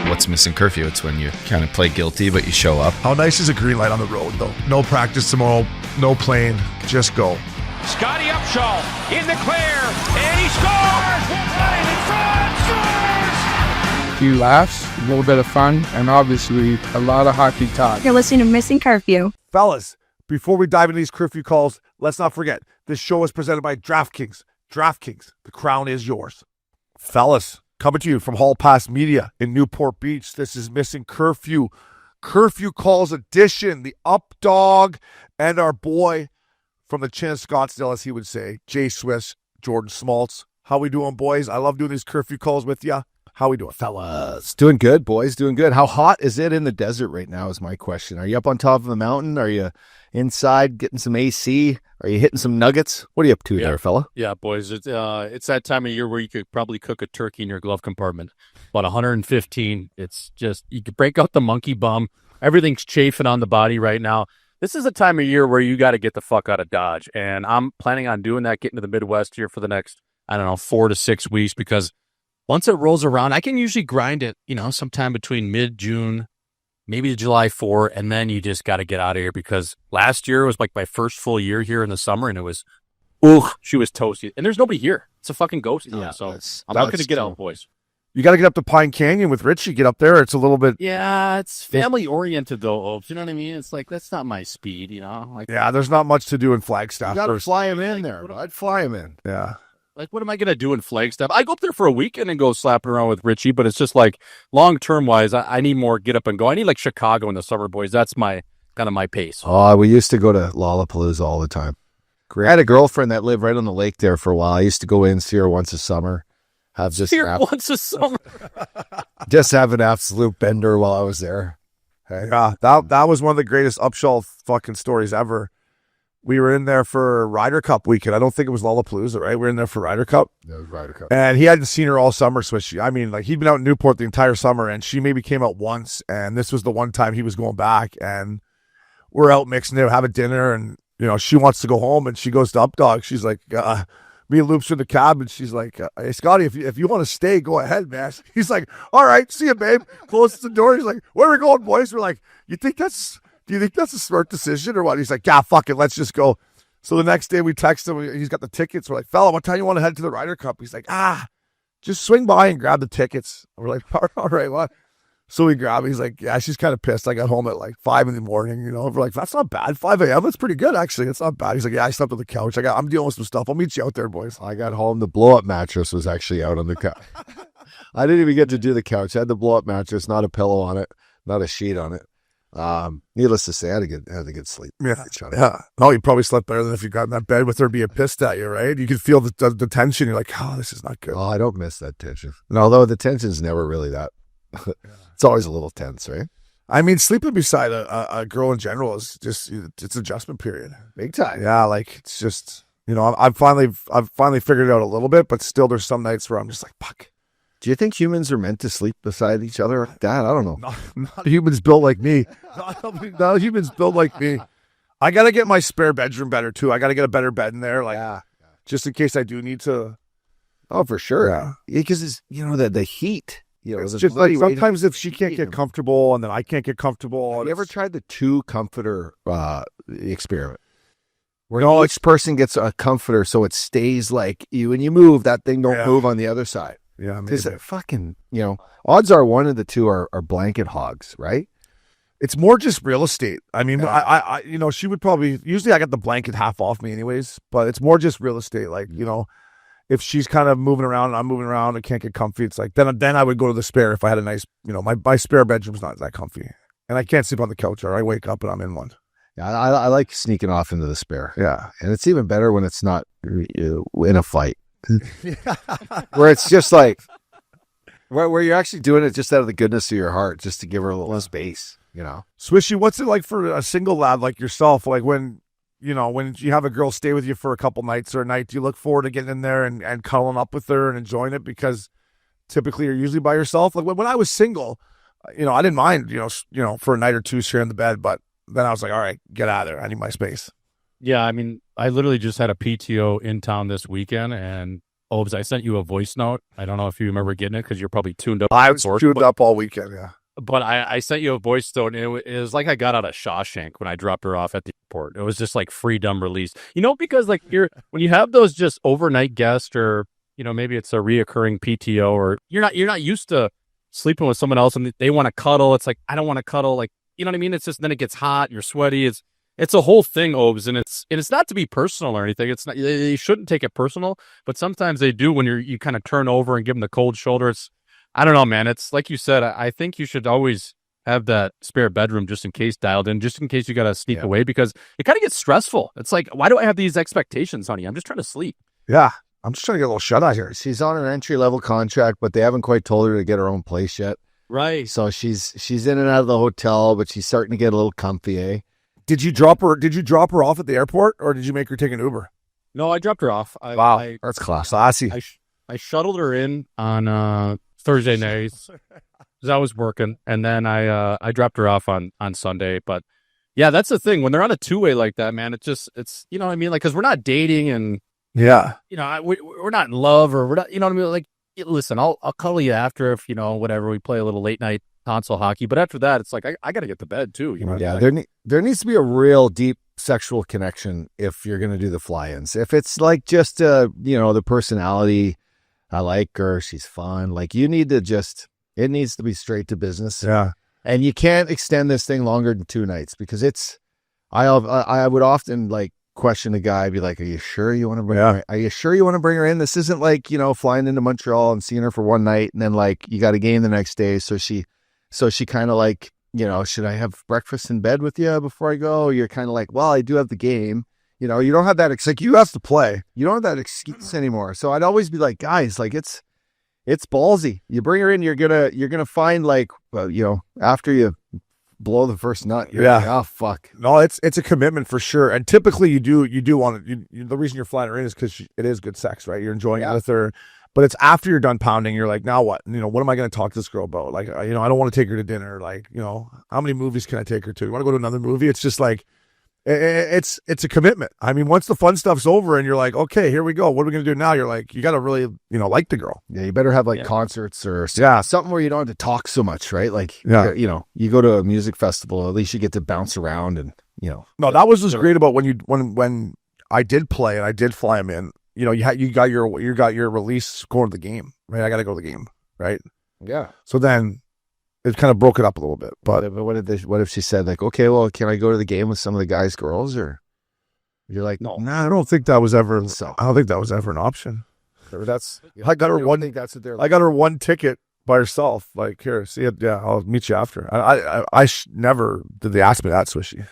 what's Missin Curfew? It's when you kind of play guilty, but you show up. How nice is a green light on the road, though? No practice tomorrow, no plane, just go. Scottie Upshaw in the clear, and he scores! Right in front, scores! A few laughs, a little bit of fun, and obviously a lot of hockey talk. You're listening to Missin Curfew. Fellas, before we dive into these curfew calls, let's not forget, this show is presented by DraftKings. DraftKings, the crown is yours. Fellas, coming to you from Hall Pass Media in Newport Beach, this is Missin Curfew. Curfew Calls edition, the up dog, and our boy from the chin of Scottsdale, as he would say, J Swish, Jordan Smaltz. How we doing, boys? I love doing these curfew calls with you. How we doing? Fellas, doing good, boys, doing good. How hot is it in the desert right now is my question. Are you up on top of the mountain? Are you inside getting some AC? Are you hitting some nuggets? What are you up to there, fella? Yeah, boys, it's that time of year where you could probably cook a turkey in your glove compartment. About 115. It's just, you could break out the monkey bum. Everything's chafing on the body right now. This is a time of year where you got to get the fuck out of Dodge. And I'm planning on doing that, getting to the Midwest here for the next, 4 to 6 weeks, because once it rolls around, I can usually grind it, sometime between mid-June, maybe July 4, and then you just got to get out of here, because last year was like my first full year here in the summer, and it was, she was toasty. And there's nobody here. It's a fucking ghost town, I'm not going to get out, boys. You got to get up to Pine Canyon with Richie. Get up there. It's a little bit. Yeah, it's family oriented though, Opes. You know what I mean? It's like, that's not my speed, Yeah, there's not much to do in Flagstaff. You got to fly him in there. I'd fly him in. Yeah. Like, what am I going to do in Flagstaff? I go up there for a weekend and go slapping around with Richie, but it's just like long-term wise, I need more get up and go. I need like Chicago in the summer, boys. That's my kind of my pace. Oh, we used to go to Lollapalooza all the time. I had a girlfriend that lived right on the lake there for a while. I used to go in, see her once a summer. Once a summer. Just have an absolute bender while I was there. Hey, that was one of the greatest Upshaw fucking stories ever. We were in there for Ryder Cup weekend. I don't think it was Lollapalooza, right? We were in there for Ryder Cup. Yeah, it was Ryder Cup. And he hadn't seen her all summer, Swishy. I mean, like, he'd been out in Newport the entire summer, and she maybe came out once, and this was the one time he was going back, and we're out mixing it, having dinner, and, she wants to go home, and she goes to Updog. She's like, me and Loops in the cab, and she's like, hey, Scotty, if you want to stay, go ahead, man. He's like, all right, see you, babe. Closes the door. He's like, where are we going, boys? We're like, do you think that's a smart decision or what? He's like, yeah, fuck it, let's just go. So the next day we text him. He's got the tickets. We're like, fella, what time you want to head to the Ryder Cup? He's like, just swing by and grab the tickets. We're like, all right, what? So we grab it. He's like, yeah, she's kind of pissed. I got home at like 5 a.m. We're like, that's not bad. 5 a.m. That's pretty good, actually. It's not bad. He's like, yeah, I slept on the couch. I'm dealing with some stuff. I'll meet you out there, boys. I got home. The blow-up mattress was actually out on the couch. I didn't even get to do the couch. I had the blow-up mattress, not a pillow on it, not a sheet on it. Needless to say, I had a good sleep. Yeah. No, you probably slept better than if you got in that bed with her being pissed at you, right? You could feel the tension. You're like, oh, this is not good. Oh, I don't miss that tension. And although the tension's never really that. It's always a little tense, right? I mean, sleeping beside a girl in general is just, it's adjustment period. Big time. Yeah, like, it's just, I've finally figured it out a little bit, but still there's some nights where I'm just like, fuck. Do you think humans are meant to sleep beside each other like that? I don't know. Not humans built like me. Not humans built like me. I got to get my spare bedroom better, too. I got to get a better bed in there, just in case I do need to. Oh, for sure. Yeah. Because it's, the heat. It's just like sometimes if she can't get comfortable and then I can't get comfortable. Have you ever tried the two comforter experiment? Where each person gets a comforter so it stays like you, and you move, that thing don't move on the other side. Yeah, because fucking, odds are one of the two are blanket hogs, right? It's more just real estate. I mean, I she would probably, usually I got the blanket half off me anyways, but it's more just real estate. Like, if she's kind of moving around and I'm moving around and can't get comfy, it's like, then I would go to the spare if I had a nice, my spare bedroom's not that comfy. And I can't sleep on the couch or I wake up and I'm in one. Yeah, I like sneaking off into the spare. Yeah. And it's even better when it's not in a fight. Where it's just like, where you're actually doing it just out of the goodness of your heart, just to give her a little space, Swishy, what's it like for a single lad like yourself? Like when you have a girl stay with you for a couple nights or a night, do you look forward to getting in there and cuddling up with her and enjoying it? Because typically you're usually by yourself. Like when I was single, I didn't mind, for a night or two sharing the bed, but then I was like, all right, get out of there. I need my space. Yeah, I mean, I literally just had a PTO in town this weekend, and Obes, I sent you a voice note. I don't know if you remember getting it because you're probably tuned up. I was tuned up all weekend. Yeah. But I sent you a voice note, and it was like I got out of Shawshank when I dropped her off at the airport. It was just like freedom release. Because like when you have those just overnight guests, or maybe it's a reoccurring PTO, or you're not used to sleeping with someone else and they want to cuddle. It's like, I don't want to cuddle. Like, you know what I mean? It's just, then it gets hot, you're sweaty. It's a whole thing, Obes, and it's not to be personal or anything. It's not, you shouldn't take it personal, but sometimes they do when you kind of turn over and give them the cold shoulder. I don't know, man. It's like you said, I think you should always have that spare bedroom just in case dialed in, just in case you got to sneak away, because it kind of gets stressful. It's like, why do I have these expectations, honey? I'm just trying to sleep. Yeah. I'm just trying to get a little shut eye here. She's on an entry-level contract, but they haven't quite told her to get her own place yet. Right. So she's in and out of the hotel, but she's starting to get a little comfy, eh? Did you drop her off at the airport, or did you make her take an Uber? No, I dropped her off. Wow. That's classy. I shuttled her in on Thursday nights because I was working, and then I dropped her off on Sunday. But yeah, that's the thing. When they're on a two-way like that, man, it's you know what I mean? Like, because we're not dating, and yeah, we're not in love, or we're not, you know what I mean? Like, listen, I'll cuddle you after if, whatever, we play a little late night console hockey. But after that, it's like, I got to get to bed too. Yeah, there needs to be a real deep sexual connection if you're going to do the fly-ins. If it's like just, the personality, I like her, she's fun. Like, it needs to be straight to business. Yeah. And you can't extend this thing longer than 2 nights, because I would often like question a guy, be like, are you sure you want to bring her? Are you sure you want to bring her in? This isn't like, flying into Montreal and seeing her for one night and then like you got a game the next day. So she kind of like, should I have breakfast in bed with you before I go? You're kind of like, well, I do have the game. You don't have that. It's like, you have to play. You don't have that excuse anymore. So I'd always be like, guys, like it's ballsy. You bring her in, you're gonna find like, after you blow the first nut, you're like, oh fuck. No, it's a commitment for sure. And typically you do want to. The reason you're flying her in is because it is good sex, right? You're enjoying it with her. But it's after you're done pounding, you're like, now what? What am I going to talk to this girl about? Like, I don't want to take her to dinner. Like, how many movies can I take her to? You want to go to another movie? It's just like, it's a commitment. I mean, once the fun stuff's over and you're like, okay, here we go. What are we going to do now? You're like, you got to really, like the girl. Yeah, you better have like concerts or something where you don't have to talk so much, right? Like, you go to a music festival, at least you get to bounce around and, No, that was what's great about when I did play and I did fly him in. You got your release going to the game, right? I got to go to the game, right? Yeah. So then it kind of broke it up a little bit. But what if she said like, okay, well, can I go to the game with some of the guys, girls, or you're like, no, I don't think that was ever. I don't think that was ever an option. I got her one. That's what they're. I got her one ticket by herself. Like, here, see it. Yeah, I'll meet you after. I never did they ask me that, Swishy.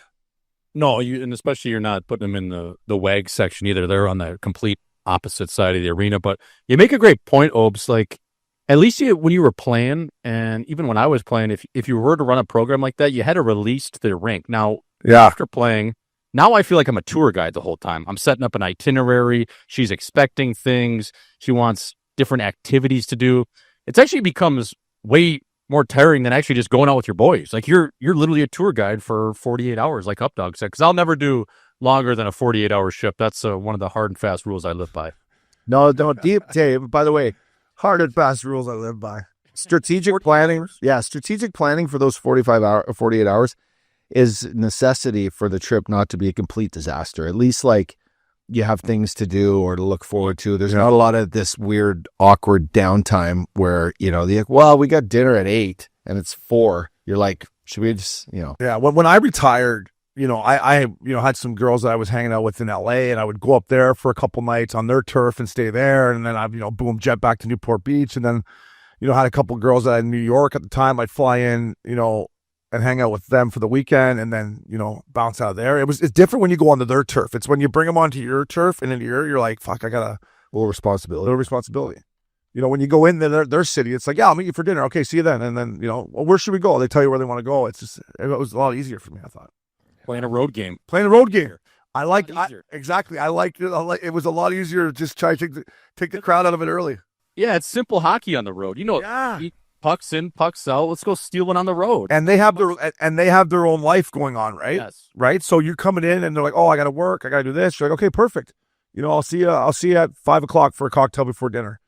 No, and especially you're not putting them in the WAG section either. They're on the complete opposite side of the arena. But you make a great point, Obes. Like, at least when you were playing, and even when I was playing, if you were to run a program like that, you had to release to the rink. Now, after playing, now I feel like I'm a tour guide the whole time. I'm setting up an itinerary. She's expecting things. She wants different activities to do. It actually becomes way more tiring than actually just going out with your boys. Like, you're literally a tour guide for 48 hours, like Updog said, because I'll never do longer than a 48-hour shift. That's one of the hard and fast rules I live by. No, deep, Dave, by the way, hard and fast rules I live by. Strategic planning. Yeah, strategic planning for those 48 hours is necessity for the trip not to be a complete disaster. At least like you have things to do or to look forward to. There's not a lot of this weird, awkward downtime where, they're like, well, we got dinner at 8 and it's 4. You're like, should we just, Yeah, when I retired, I had some girls that I was hanging out with in LA, and I would go up there for a couple nights on their turf and stay there. And then I'd, boom, jet back to Newport Beach. And then, had a couple girls that I had in New York at the time. I'd fly in, and hang out with them for the weekend and then, bounce out of there. It's different when you go onto their turf. It's when you bring them onto your turf and you're like, fuck, I got a little responsibility. When you go in their city, it's like, yeah, I'll meet you for dinner. Okay, see you then. And then, well, where should we go? They tell you where they want to go. It was a lot easier for me, I thought. Playing a road game. I liked exactly. I liked it. It was a lot easier to just try to take the crowd out of it early. Yeah, it's simple hockey on the road. Pucks in, pucks out. Let's go steal one on the road. And they have their own life going on, right? Yes. Right. So you're coming in and they're like, oh, I got to work. I got to do this. You're like, okay, perfect. I'll see you at 5:00 for a cocktail before dinner.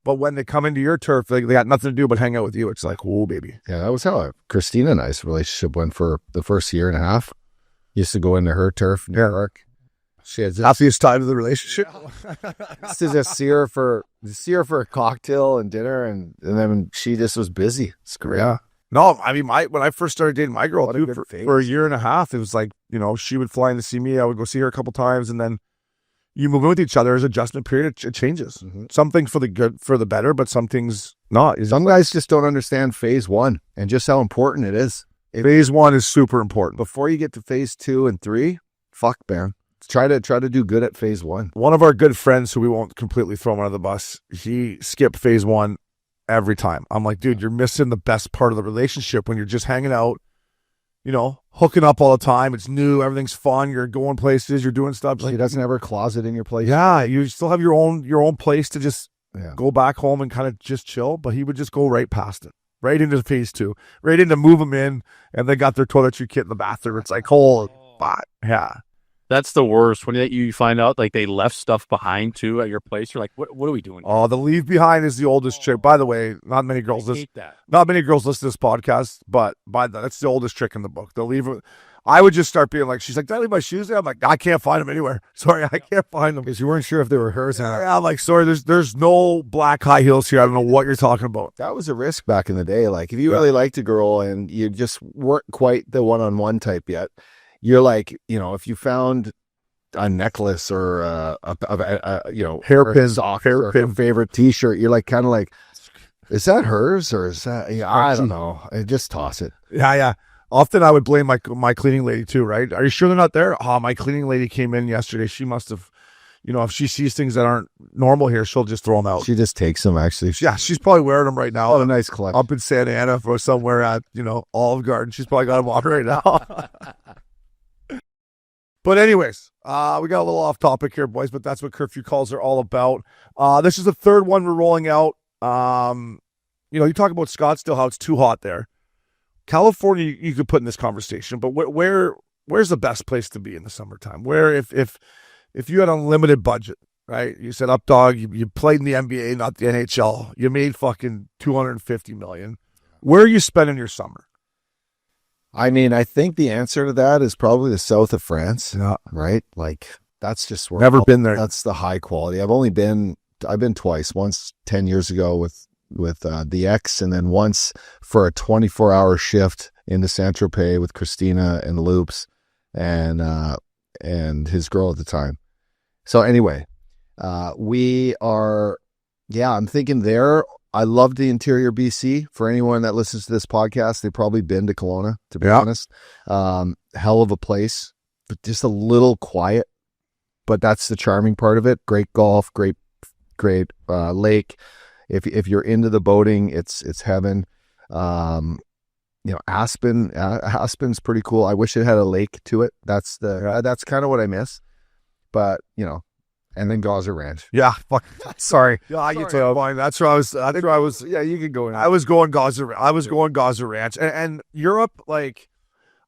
But when they come into your turf, they got nothing to do but hang out with you. It's like, whoa, baby. Yeah, that was how Christina and I's relationship went for the first year and a half. Used to go into her turf in New York. She had Happiest time of the relationship. used to just see her for a cocktail and dinner, and then she just was busy. It's great. Yeah. No, I mean, when I first started dating my girl, What a dude, good phase. for a year and a half, it was like, she would fly in to see me. I would go see her a couple times, and then you move in with each other. As adjustment period, it changes. Mhm. Some things for the good, for the better, but some things not. Some guys just don't understand phase 1 and just how important it is. Phase 1 is super important. Before you get to phase 2 and 3, fuck, man. Try to do good at phase 1. One of our good friends, who we won't completely throw him under the bus, he skipped phase 1 every time. I'm like, dude, you're missing the best part of the relationship when you're just hanging out, hooking up all the time. It's new, everything's fun. You're going places, you're doing stuff. She doesn't have her closet in your place. Yeah, you still have your own place to just Yeah. go back home and kind of just chill. But he would just go right past it, right into phase 2, right into move them in, and they got their toiletry kit in the bathroom. It's like, holy fuck, yeah. That's the worst when you find out like they left stuff behind too at your place. You're like, what are we doing? Oh, the leave behind is the oldest trick. By the way, not many girls I listen. hate that. Not many girls listen to this podcast, but that's the oldest trick in the book. They'll leave. I would just start being like, she's like, did I leave my shoes there? I'm like, I can't find them anywhere. Sorry, I can't find them. Because you weren't sure if they were hers. And I'm like, sorry, there's no black high heels here. I don't know what you're talking about. that was a risk back in the day. Like, if you really liked a girl and you just weren't quite the one-on-one type yet, you're like, if you found a necklace or Hairpin, socks or her favorite T-shirt, you're like, kind of like, is that hers or is that? Yeah, I don't know. Just toss it. Yeah. Often I would blame my cleaning lady too, right? Are you sure they're not there? Oh, my cleaning lady came in yesterday. She must have, if she sees things that aren't normal here, she'll just throw them out. She just takes them. Actually, Yeah, she's probably wearing them right now. Oh, a nice collection. Up in Santa Ana or somewhere at, Olive Garden. She's probably got them on right now. But anyways, we got a little off topic here, boys, but that's what curfew calls are all about. This is the third one we're rolling out. You talk about Scottsdale, how it's too hot there. California, you could put in this conversation, but where's the best place to be in the summertime? Where if you had unlimited budget, right? You said, up dog, you played in the NBA, not the NHL. You made fucking $250 million. Where are you spending your summer? I mean, I think the answer to that is probably the south of France. Yeah. Right? Like, that's just where Never been there. That's the high quality. I've been twice. Once 10 years ago with the ex, and then once for a 24-hour shift into Saint-Tropez with Christina and Loops and his girl at the time. So anyway, I'm thinking there. I love the interior BC. For anyone that listens to this podcast, they've probably been to Kelowna, to be honest. Hell of a place, but just a little quiet. But that's the charming part of it. Great golf, great lake. If you're into the boating, it's heaven. Aspen's pretty cool. I wish it had a lake to it. That's kind of what I miss. But and then Gaza Ranch. Yeah, fuck. Sorry. Yeah, I get to fine. That's where I was. Yeah, you could go in. I was going Gaza. I was going Gaza Ranch and Europe. Like,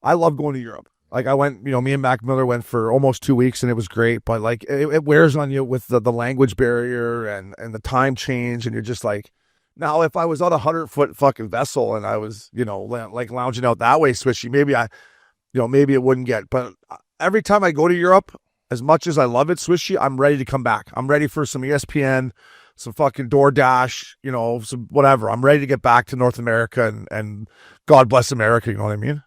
I love going to Europe. Like, I went. Me and Mac Miller went for almost 2 weeks, and it was great. But like, it wears on you with the language barrier and the time change, and you're just like. Now, if I was on 100-foot fucking vessel and I was, like lounging out that way, Swishy, maybe maybe it wouldn't get. But every time I go to Europe, as much as I love it, Swishy, I'm ready to come back. I'm ready for some ESPN, some fucking DoorDash, some whatever. I'm ready to get back to North America and God bless America. You know what I mean?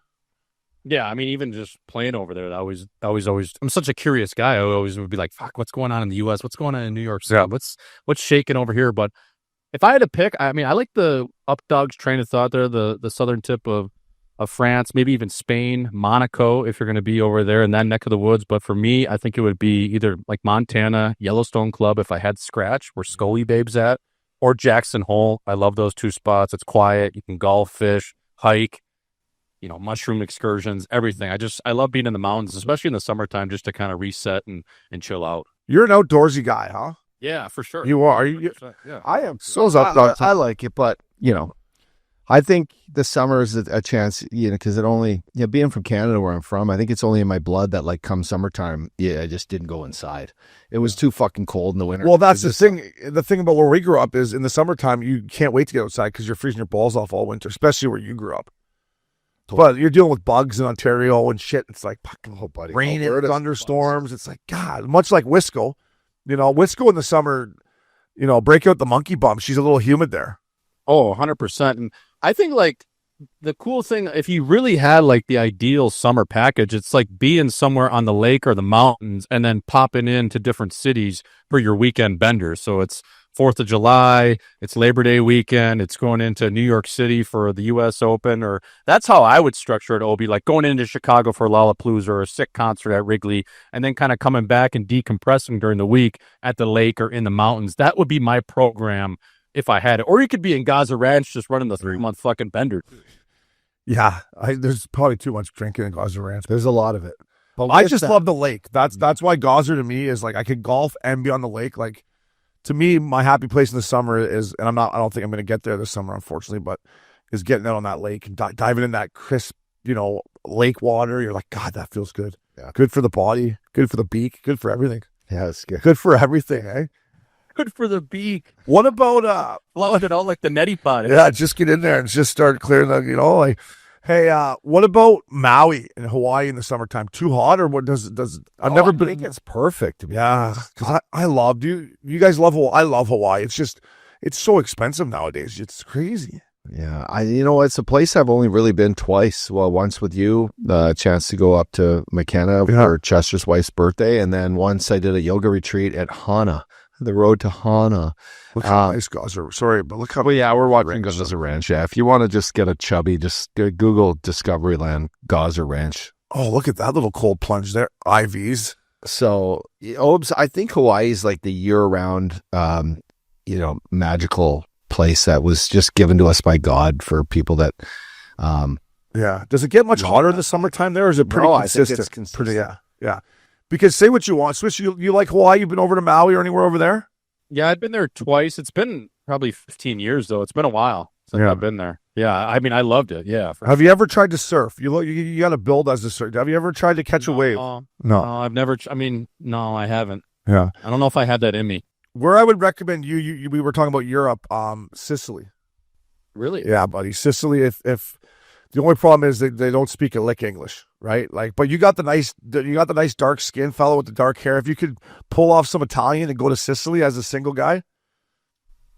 Yeah, I mean, even just playing over there, I was always. I'm such a curious guy. I always would be like, "Fuck, what's going on in the U.S.? What's going on in New York City? Yeah. What's shaking over here?" But if I had to pick, I mean, I like the up dog's train of thought there, the southern tip of France, maybe even Spain, Monaco, if you're going to be over there in that neck of the woods. But for me, I think it would be either like Montana, Yellowstone Club, if I had Scratch, where Scully Babe's at, or Jackson Hole. I love those two spots. It's quiet. You can golf, fish, hike, mushroom excursions, everything. I love being in the mountains, especially in the summertime, just to kind of reset and chill out. You're an outdoorsy guy, huh? Yeah, for sure. You are. Are you? 100%, yeah. I am. So's up dog. I like it, but I think the summer is a chance, because it only, being from Canada where I'm from, I think it's only in my blood that, like, come summertime, I just didn't go inside. It was too fucking cold in the winter. Well, that's the thing. The thing about where we grew up is in the summertime, you can't wait to get outside because you're freezing your balls off all winter, especially where you grew up. But you're dealing with bugs in Ontario and shit. It's like fucking rain and thunderstorms. It's like, God, much like Wisco. Wisco in the summer, break out the monkey bum. She's a little humid there. Oh, 100%. And I think, like, the cool thing, if you really had, like, the ideal summer package, it's like being somewhere on the lake or the mountains and then popping into different cities for your weekend benders. So it's 4th of July, it's Labor Day weekend, it's going into New York City for the U.S. Open, or that's how I would structure it, Obi, like going into Chicago for Lollapalooza or a sick concert at Wrigley, and then kind of coming back and decompressing during the week at the lake or in the mountains. That would be my program if I had it. Or you could be in Gaza Ranch just running the 3-month fucking bender. Yeah, there's probably too much drinking in Gaza Ranch. There's a lot of it. But I just love the lake. That's why Gaza to me is like I could golf and be on the lake. Like, to me, my happy place in the summer is, and I don't think I'm going to get there this summer, unfortunately, but is getting out on that lake and diving in that crisp, lake water. You're like, God, that feels good. Yeah. Good for the body, good for the beak, good for everything. Yeah, it's good. Good for everything, eh? Good for the beak. What about Blowing it out like the neti pot. Yeah, just get in there and just start clearing the, hey, what about Maui and Hawaii in the summertime? Too hot, or what does I've never been. I think it's perfect. Yeah, because I love, you guys love Hawaii. I love Hawaii. It's just, it's so expensive nowadays. It's crazy. Yeah, it's a place I've only really been twice. Well, once with you, the chance to go up to McKenna for Chester's wife's birthday, and then once I did a yoga retreat at Hana, the road to Hana. Look how nice Gaza. Sorry, but look how. Well, yeah, we're watching Gaza Ranch. Yeah, if you want to just get a chubby, just Google Discoveryland Gaza Ranch. Oh, look at that little cold plunge there. IVs. So, I think Hawaii is like the year-round, magical place that was just given to us by God for people that. Yeah. Does it get much hotter in the summertime there, or is it pretty consistent? I think it's consistent. Yeah. Because say what you want, Swish, you like Hawaii? You've been over to Maui or anywhere over there? Yeah, I'd been there twice. It's been probably 15 years, though. It's been a while since I've been there. Yeah, I mean, I loved it. Yeah. Have you ever tried to surf? You got to build as a surfer. Have you ever tried to catch a wave? No, I've never. No, I haven't. Yeah. I don't know if I had that in me. Where I would recommend you we were talking about Europe, Sicily. Really? Yeah, buddy. Sicily, if the only problem is they don't speak a lick English, right? Like, but you got the nice dark skin fellow with the dark hair. If you could pull off some Italian and go to Sicily as a single guy,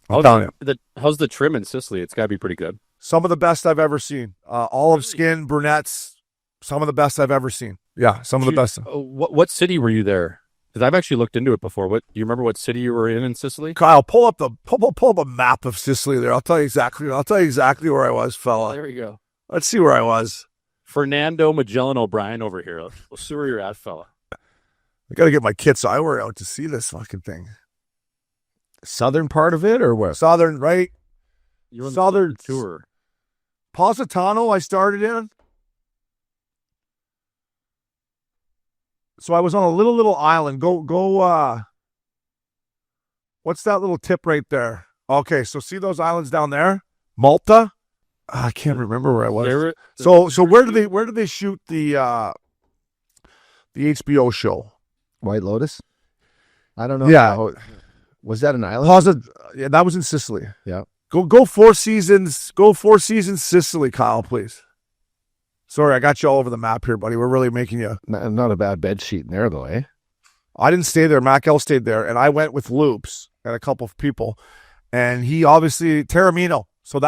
I'm telling you. How's the trim in Sicily? It's got to be pretty good. Some of the best I've ever seen. Olive skin, brunettes, some of the best I've ever seen. Yeah, some of the best. What city were you there? Because I've actually looked into it before. Do you remember what city you were in Sicily? Kyle, pull up a map of Sicily there. I'll tell you exactly where I was, fella. There we go. Let's see where I was. Fernando Magellan O'Brien over here. We'll see where you're at, fella. I got to get my kid's eyewear out to see this fucking thing. Southern part of it or what? Southern, right? You're on Southern the tour. Positano, I started in. So I was on a little island. Go. What's that little tip right there? Okay, so see those islands down there? Malta? I can't remember where I was. So where do they shoot the HBO show? White Lotus? I don't know. Yeah. Was that an island? Yeah, that was in Sicily. Yeah. Go 4 seasons. Go 4 seasons Sicily, Kyle, please. Sorry, I got you all over the map here, buddy. We're really making you. Not a bad bed sheet in there, though, eh? I didn't stay there. Mac L stayed there, and I went with Loops and a couple of people, and he obviously Taormino. So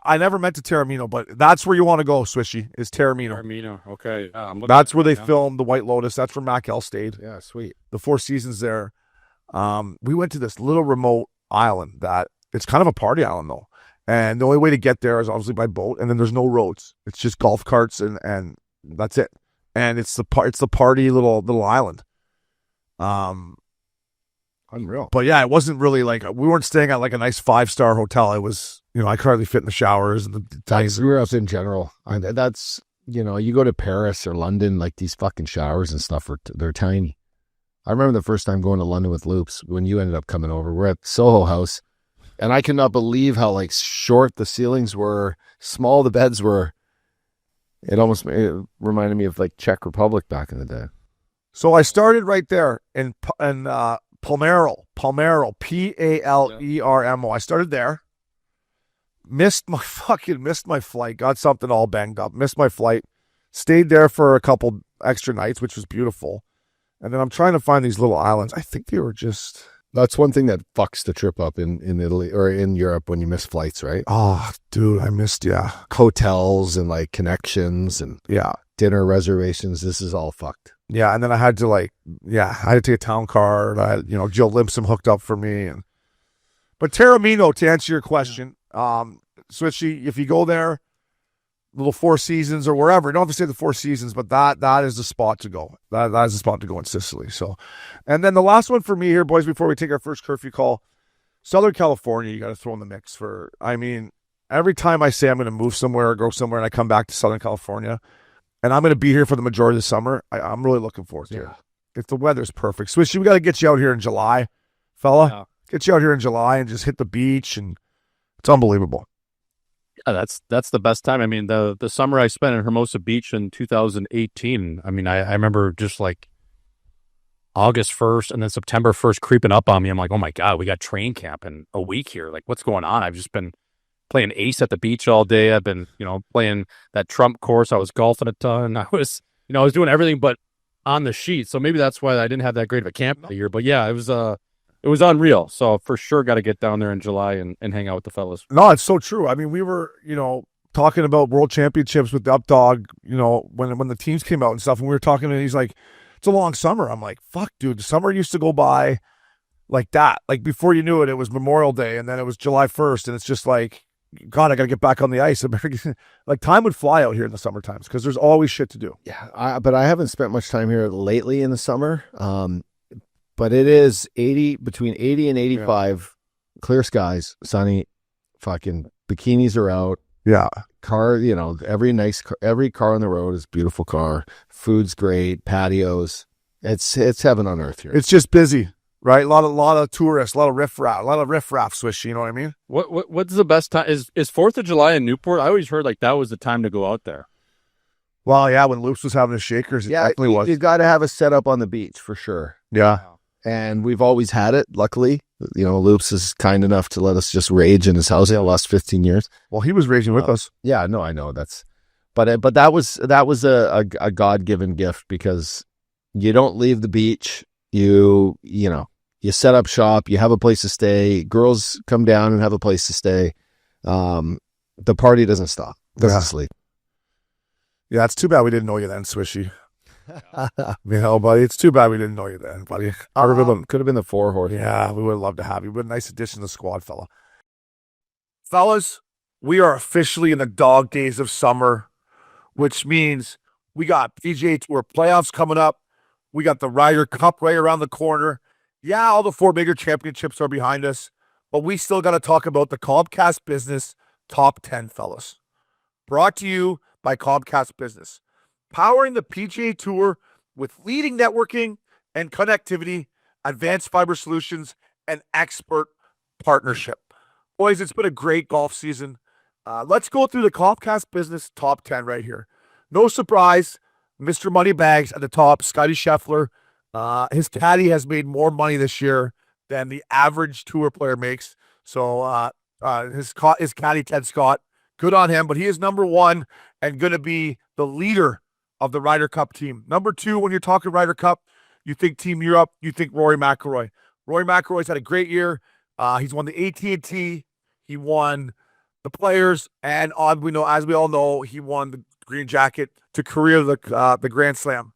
I never meant to Taormino, but that's where you want to go, Swishy, is Taormino. Taormino, okay. That's where they filmed the White Lotus. That's where Mac L stayed. Yeah, sweet. The 4 seasons there. We went to this little remote island that it's kind of a party island though. And the only way to get there is obviously by boat, and then there's no roads. It's just golf carts and that's it. And it's the party little island. Unreal. But yeah, it wasn't really like, we weren't staying at like a nice 5-star hotel. It was, I could hardly fit in the showers and I grew up in general. That's, you go to Paris or London, like these fucking showers and stuff they're tiny. I remember the first time going to London with Loops when you ended up coming over. We're at Soho House. And I cannot believe how like short the ceilings were, small the beds were. It reminded me of like Czech Republic back in the day. So I started right there in Palmero, Palermo. I started there. Missed my flight. Got something all banged up. Missed my flight. Stayed there for a couple extra nights, which was beautiful. And then I'm trying to find these little islands. I think they were just... That's one thing that fucks the trip up in Italy or in Europe when you miss flights, right? Oh, dude, I missed, Hotels and like connections and dinner reservations. This is all fucked. Yeah, and then I had to I had to take a town car. I had, Jill Limpson hooked up for me. But Taormino, to answer your question, Swishy, if you go there, little Four Seasons or wherever, you don't have to say the Four Seasons, but that is the spot to go. That is the spot to go in Sicily. So, and then the last one for me here, boys, before we take our first curfew call, Southern California, you got to throw in the mix every time I say I'm going to move somewhere or go somewhere and I come back to Southern California and I'm going to be here for the majority of the summer, I'm really looking forward to it. If the weather's perfect. Swishy, we got to get you out here in July, fella. Yeah. Get you out here in July and just hit the beach, and it's unbelievable. Yeah, that's the best time. I mean, the summer I spent in Hermosa Beach in 2018, I mean, I remember just like August 1st and then September 1st creeping up on me. I'm like, oh my God, we got train camp in a week here. Like, what's going on? I've just been playing ace at the beach all day. I've been, playing that Trump course. I was golfing a ton. I was doing everything but on the sheet. So maybe that's why I didn't have that great of a camp that year. But yeah, it was unreal. So for sure got to get down there in July and hang out with the fellas. No, it's so true. I mean, we were, talking about world championships with the Updog, when the teams came out and stuff, and we were talking, and he's like, it's a long summer. I'm like, fuck, dude, the summer used to go by like that. Like before you knew it, it was Memorial Day, and then it was July 1st, and it's just like, God, I got to get back on the ice. Like time would fly out here in the summer times because there's always shit to do. Yeah, but I haven't spent much time here lately in the summer. But it is between 80 and 85, clear skies, sunny, fucking bikinis are out. Yeah. Car, every car on the road is a beautiful car. Food's great, patios. It's heaven on earth here. It's just busy, right? A lot of tourists, a lot of riffraff, Swish, you know what I mean? What's the best time? Is 4th of July in Newport? I always heard like that was the time to go out there. Well, yeah, when Loops was having his shakers, it definitely was. You've got to have a setup on the beach for sure. Yeah. And we've always had it, luckily. Loops is kind enough to let us just rage in his house the last 15 years. Well, he was raging with us. Yeah, no, I know. But that was a God-given gift because you don't leave the beach. You set up shop, you have a place to stay. Girls come down and have a place to stay. The party doesn't stop. Doesn't sleep. Yeah, it's too bad we didn't know you then, Swishy. Buddy, it's too bad we didn't know you then, buddy. Could have been the 4 horse. Yeah, we would have loved to have you. What a nice addition to the squad, fella. Fellas, we are officially in the dog days of summer, which means we got PGA Tour playoffs coming up. We got the Ryder Cup right around the corner. Yeah, all the 4 major championships are behind us, but we still got to talk about the Comcast Business Top 10, fellas. Brought to you by Comcast Business. Powering the PGA Tour with leading networking and connectivity, advanced fiber solutions, and expert partnership. Boys, it's been a great golf season. Let's go through the Comcast Business Top 10 right here. No surprise, Mr. Moneybags at the top, Scottie Scheffler. His caddy has made more money this year than the average tour player makes. So his caddy, Ted Scott, good on him, but he is number 1 and going to be the leader of the Ryder Cup team. Number 2, when you're talking Ryder Cup, you think Team Europe, you think Rory McIlroy. Rory McIlroy's had a great year. He's won the AT&T. He won the Players, and as we all know, he won the Green Jacket to career the Grand Slam.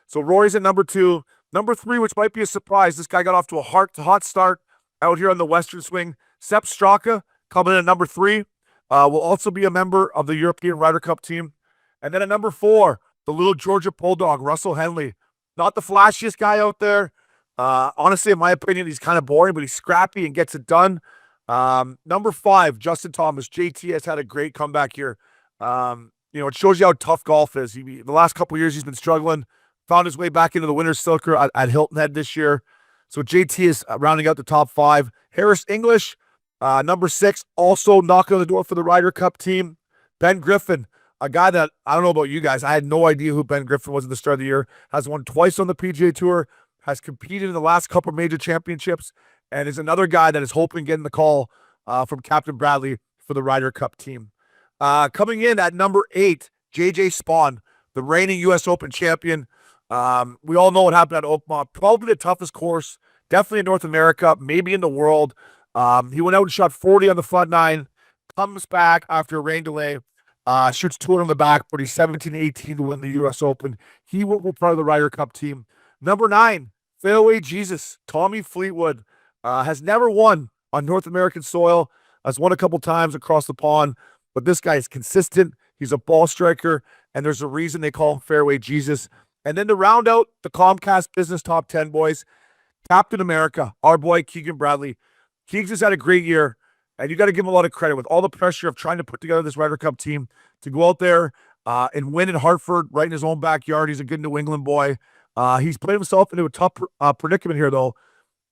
So Rory's at number 2. Number 3, which might be a surprise, this guy got off to a hot start out here on the Western Swing. Sepp Straka coming in at number 3. Will also be a member of the European Ryder Cup team. And then at number 4, the little Georgia Bulldog, Russell Henley. Not the flashiest guy out there. Honestly, in my opinion, he's kind of boring, but he's scrappy and gets it done. Number 5, Justin Thomas. JT has had a great comeback here. It shows you how tough golf is. The last couple of years, he's been struggling. Found his way back into the winner's circle at Hilton Head this year. So JT is rounding out the top 5. Harris English, Number 6, also knocking on the door for the Ryder Cup team, Ben Griffin, a guy that, I don't know about you guys, I had no idea who Ben Griffin was at the start of the year, has won twice on the PGA Tour, has competed in the last couple of major championships, and is another guy that is hoping getting the call from Captain Bradley for the Ryder Cup team. Coming in at number 8, JJ Spawn, the reigning U.S. Open champion. We all know what happened at Oakmont. Probably the toughest course, definitely in North America, maybe in the world. He went out and shot 40 on the front 9, comes back after a rain delay, shoots 2 on the back, but he's 17-18 to win the U.S. Open. He will be part of the Ryder Cup team. Number 9, Fairway Jesus, Tommy Fleetwood, has never won on North American soil, has won a couple times across the pond, but this guy is consistent. He's a ball striker, and there's a reason they call him Fairway Jesus. And then to round out the Comcast Business Top 10, boys, Captain America, our boy Keegan Bradley. Keegs has had a great year, and you got to give him a lot of credit with all the pressure of trying to put together this Ryder Cup team to go out there and win in Hartford, right in his own backyard. He's a good New England boy. He's played himself into a tough predicament here, though.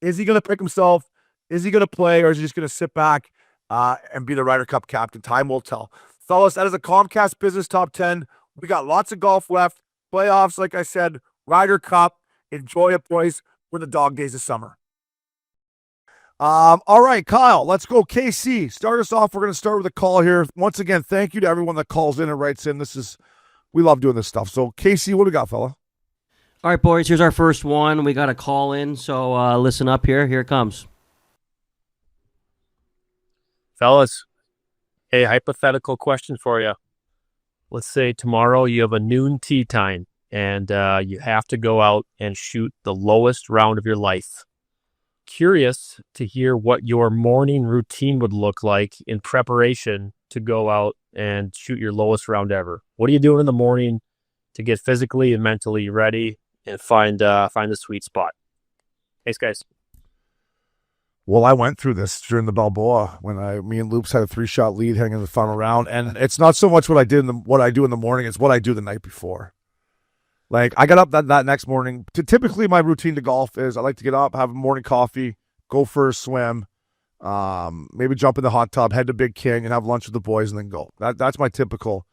Is he going to pick himself? Is he going to play, or is he just going to sit back and be the Ryder Cup captain? Time will tell. Fellas, that is a Comcast Business Top 10. We got lots of golf left. Playoffs, like I said, Ryder Cup. Enjoy it, boys. We're in the dog days of summer. All right, Kyle, let's go. KC, start us off. We're going to start with a call here. Once again, thank you to everyone that calls in and writes in. We love doing this stuff. So, KC, what do we got, fella? All right, boys, here's our first one. We got a call in, so listen up here. Here it comes. Fellas, hey, hypothetical question for you. Let's say tomorrow you have a noon tee time, and you have to go out and shoot the lowest round of your life. Curious to hear what your morning routine would look like in preparation to go out and shoot your lowest round ever. What are you doing in the morning to get physically and mentally ready and find the sweet spot? Thanks, guys. Well, I went through this during the Balboa when me and Loops had a 3-shot lead heading in the final round, and it's not so much what I do in the morning; it's what I do the night before. Like, I got up that next morning. Typically, my routine to golf is I like to get up, have a morning coffee, go for a swim, maybe jump in the hot tub, head to Big King, and have lunch with the boys, and then go. That's my typical.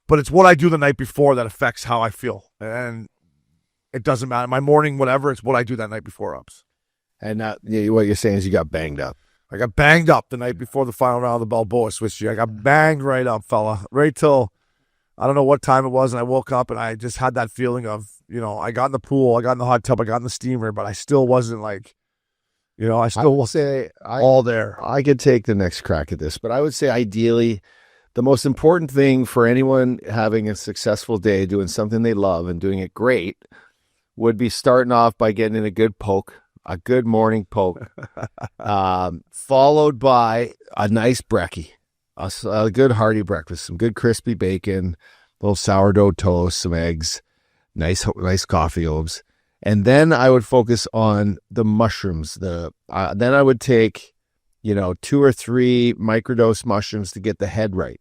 But it's what I do the night before that affects how I feel, and it doesn't matter. My morning, whatever, it's what I do that night before ups. And what you're saying is you got banged up. I got banged up the night before the final round of the Balboa Swiss. I got banged right up, fella, right till I don't know what time it was, and I woke up and I just had that feeling of, I got in the pool, I got in the hot tub, I got in the steamer, but I still wasn't like, I still will say all there. I could take the next crack at this, but I would say ideally, the most important thing for anyone having a successful day, doing something they love and doing it great, would be starting off by getting in a good poke, a good morning poke, followed by a nice brekkie. A good hearty breakfast, some good crispy bacon, a little sourdough toast, some eggs, nice coffee obes. And then I would focus on the mushrooms. Then I would take, 2 or 3 microdose mushrooms to get the head right.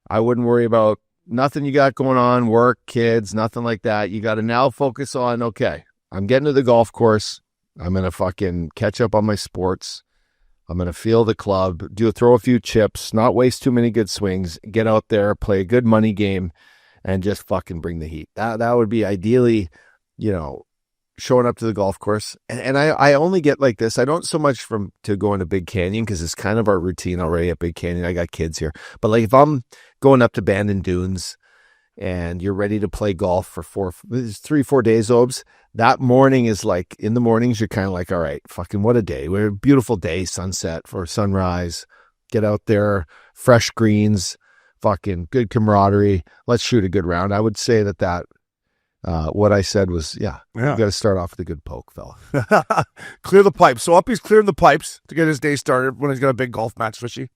I wouldn't worry about nothing you got going on, work, kids, nothing like that. You got to now focus on, okay, I'm getting to the golf course. I'm going to fucking catch up on my sports. I'm going to feel the club, throw a few chips, not waste too many good swings, get out there, play a good money game, and just fucking bring the heat. That would be ideally, showing up to the golf course. And I only get like this. I don't so much to go into Big Canyon because it's kind of our routine already at Big Canyon. I got kids here. But like if I'm going up to Bandon Dunes and you're ready to play golf for 3-4 days, Obes, that morning is like, in the mornings, you're kind of like, all right, fucking what a day. We're a beautiful day, sunset for sunrise. Get out there, fresh greens, fucking good camaraderie. Let's shoot a good round. I would say that what I said was, you got to start off with a good poke, fella. Clear the pipes. So Uppy's clearing the pipes to get his day started when he's got a big golf match, Fishy.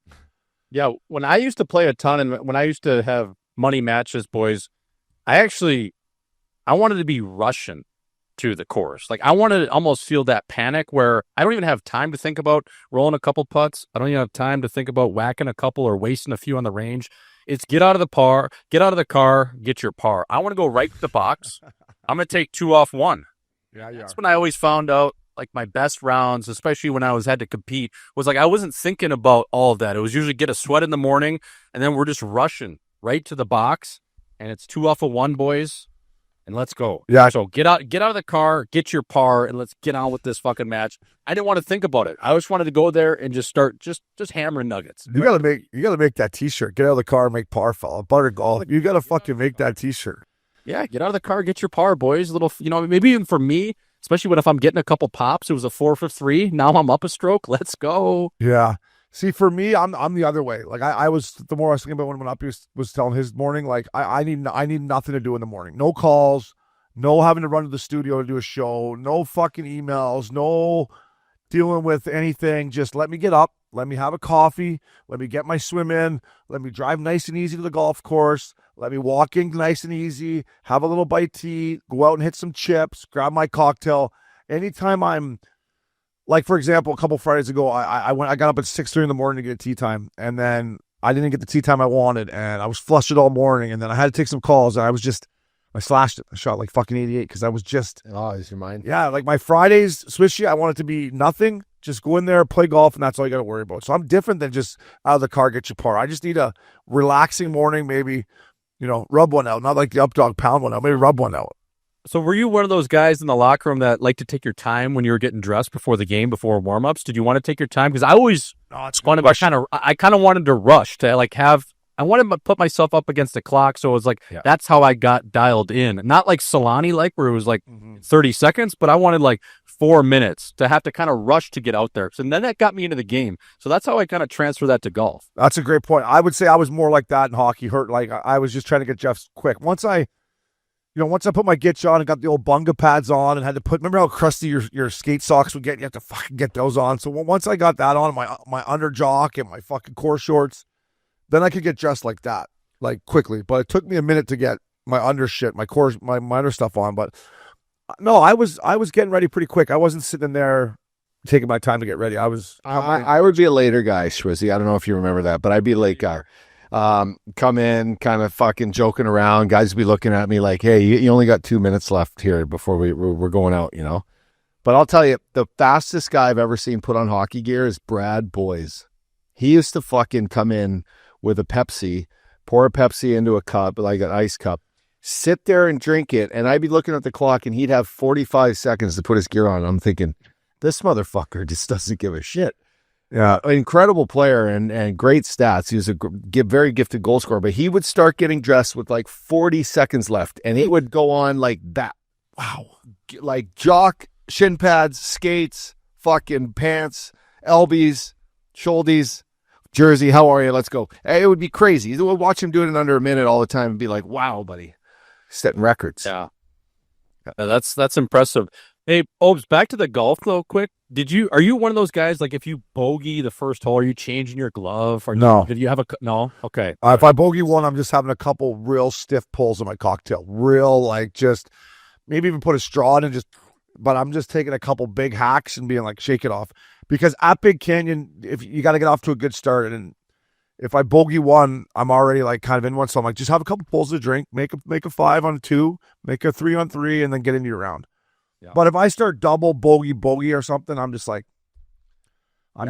Yeah, when I used to play a ton and when I used to have money matches, boys, I wanted to be rushing to the course. Like I wanted to almost feel that panic where I don't even have time to think about rolling a couple putts. I don't even have time to think about whacking a couple or wasting a few on the range. It's get out of the car, get your par. I want to go right to the box. I'm going to take 2 off 1. Yeah. That's when I always found out like my best rounds, especially when I had to compete, was like I wasn't thinking about all of that. It was usually get a sweat in the morning, and then we're just rushing right to the box, and it's 2 off of 1, boys, and let's go. Yeah. So get out of the car, get your par, and let's get on with this fucking match. I didn't want to think about it. I just wanted to go there and just start just hammering nuggets. You gotta make that T-shirt. Get out of the car and make par, fella. Butter golf. You gotta fucking make that T-shirt. Yeah, get out of the car, get your par, boys. A little, maybe even for me, especially if I'm getting a couple pops. It was a 4 for 3. Now I'm up a stroke. Let's go. Yeah. See, for me, I'm the other way. Like I was, the more I was thinking about when up, he was telling his morning, like I need nothing to do in the morning. No calls, no having to run to the studio to do a show, no fucking emails, no dealing with anything. Just let me get up, let me have a coffee, let me get my swim in, let me drive nice and easy to the golf course, let me walk in nice and easy, have a little bite to eat, go out and hit some chips, grab my cocktail. Anytime I'm, like, for example, a couple Fridays ago, I got up at 6:30 in the morning to get a tee time, and then I didn't get the tee time I wanted, and I was flustered all morning, and then I had to take some calls, and I slashed it. I shot like fucking 88 because I was just... Oh, is your mind? Yeah, like my Fridays, Swishy, I want it to be nothing. Just go in there, play golf, and that's all you got to worry about. So I'm different than just out of the car, get your par. I just need a relaxing morning, maybe, rub one out. Not like the up dog pound one out. Maybe rub one out. So were you one of those guys in the locker room that liked to take your time when you were getting dressed before the game, before warm-ups? Did you want to take your time? Because I always I kind of wanted to rush to I wanted to put myself up against the clock, so it was like that's how I got dialed in. Not like Solani, where it was 30 seconds, but I wanted 4 minutes to have to kind of rush to get out there. So then that got me into the game. So that's how I kind of transfer that to golf. That's a great point. I would say I was more like that in hockey. I was just trying to get Jeff's quick. Once I put my Gitch on and got the old Bunga pads on and had to remember how crusty your skate socks would get? You have to fucking get those on. So once I got that on, my under jock and my fucking core shorts, then I could get dressed like that, quickly. But it took me a minute to get my under shit, my core, my under stuff on. But no, I was getting ready pretty quick. I wasn't sitting there taking my time to get ready. I would be a later guy, Schwizzy. I don't know if you remember that, but I'd be a late guy. Come in, kind of fucking joking around. Guys would be looking at me like, hey, you only got 2 minutes left here before we're going out, But I'll tell you, the fastest guy I've ever seen put on hockey gear is Brad Boys. He used to fucking come in with a Pepsi, pour a Pepsi into a cup, like an ice cup, sit there and drink it, and I'd be looking at the clock, and he'd have 45 seconds to put his gear on. I'm thinking, this motherfucker just doesn't give a shit. Yeah, incredible player and great stats. He was a very gifted goal scorer, but he would start getting dressed with 40 seconds left, and it would go on like that. Wow. Like jock, shin pads, skates, fucking pants, LBs, shouldies, jersey, how are you? Let's go. It would be crazy. You would watch him do it in under a minute all the time and be like, wow, buddy. Setting records. Yeah. That's impressive. Hey, Obes, back to the golf though, quick. Are you one of those guys, if you bogey the first hole, are you changing your glove? No. Did you have no? Okay. If I bogey one, I'm just having a couple real stiff pulls in my cocktail. Real, just maybe even put a straw in but I'm just taking a couple big hacks and being shake it off. Because at Big Canyon, if you got to get off to a good start, and if I bogey one, I'm already kind of in one. So I'm just have a couple pulls to drink, make a 5 on 2, make a 3 on 3, and then get into your round. Yeah. But if I start double bogey or something, I'm just I'm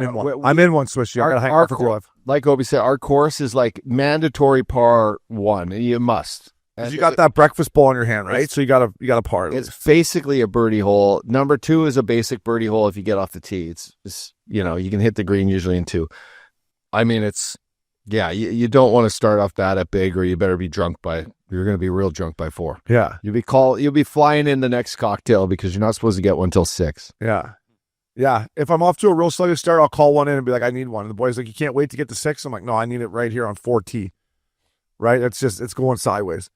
in one. I'm in one, Swishy. I got to hang out for glove. Like Obi said, our course is mandatory par 1. You must. Because you got that breakfast bowl in your hand, right? So you got a par. It's basically a birdie hole. Number 2 is a basic birdie hole if you get off the tee. It's you can hit the green usually in 2. I mean, you don't want to start off that at big, or you better be drunk you're going to be real drunk by 4. Yeah. You'll be flying in the next cocktail because you're not supposed to get one till 6. Yeah. Yeah. If I'm off to a real sluggish start, I'll call one in and be like, I need one. And the boy's like, you can't wait to get to 6. I'm like, no, I need it right here on 4T. Right? It's going sideways.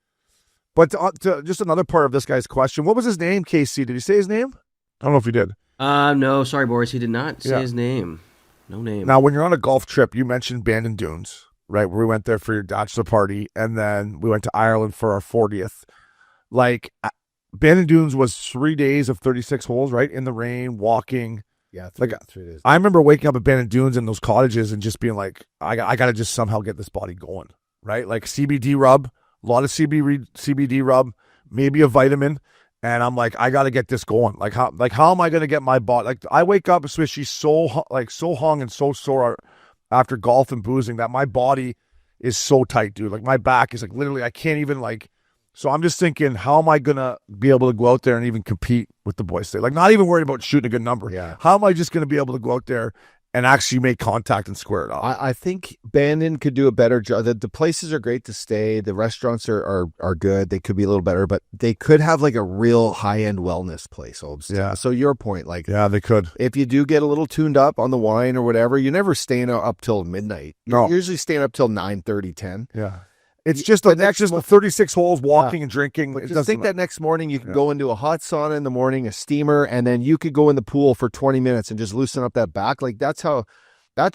But to just another part of this guy's question, what was his name, KC? Did he say his name? I don't know if he did. No, sorry, Boris, he did not say his name. No name. Now, when you're on a golf trip, you mentioned Bandon Dunes, right? Where we went there for your bachelor party, and then we went to Ireland for our 40th. Bandon Dunes was 3 days of 36 holes, right? In the rain, walking. Yeah, 3 days. I remember waking up at Bandon Dunes in those cottages and just being like, I got to just somehow get this body going, right? CBD rub. A lot of CBD rub, maybe a vitamin, And I'm like, I got to get this going. Like how am I going to get my body? Like I wake up, Swishy, so hung and so sore after golf and boozing that my body is so tight, dude. Like my back is like literally, I can't even like. So I'm just thinking, how am I going to be able to go out there and even compete with the boys today? Like not even worried about shooting a good number. Yeah. How am I just going to be able to go out there and actually make contact and square it off? I think Bandon could do a better job. The places are great to stay. The restaurants are good. They could be a little better, but they could have like a real high-end wellness place. Yeah. So your point, like, yeah, they could. if you do get a little tuned up on the wine or whatever, you're never staying up till midnight. No. You're usually staying up till 9:30, 10. Yeah. It's just the 36 holes walking and drinking. But just think that next morning you can go into a hot sauna in the morning, a steamer, and then you could go in the pool for 20 minutes and just loosen up that back. Like that's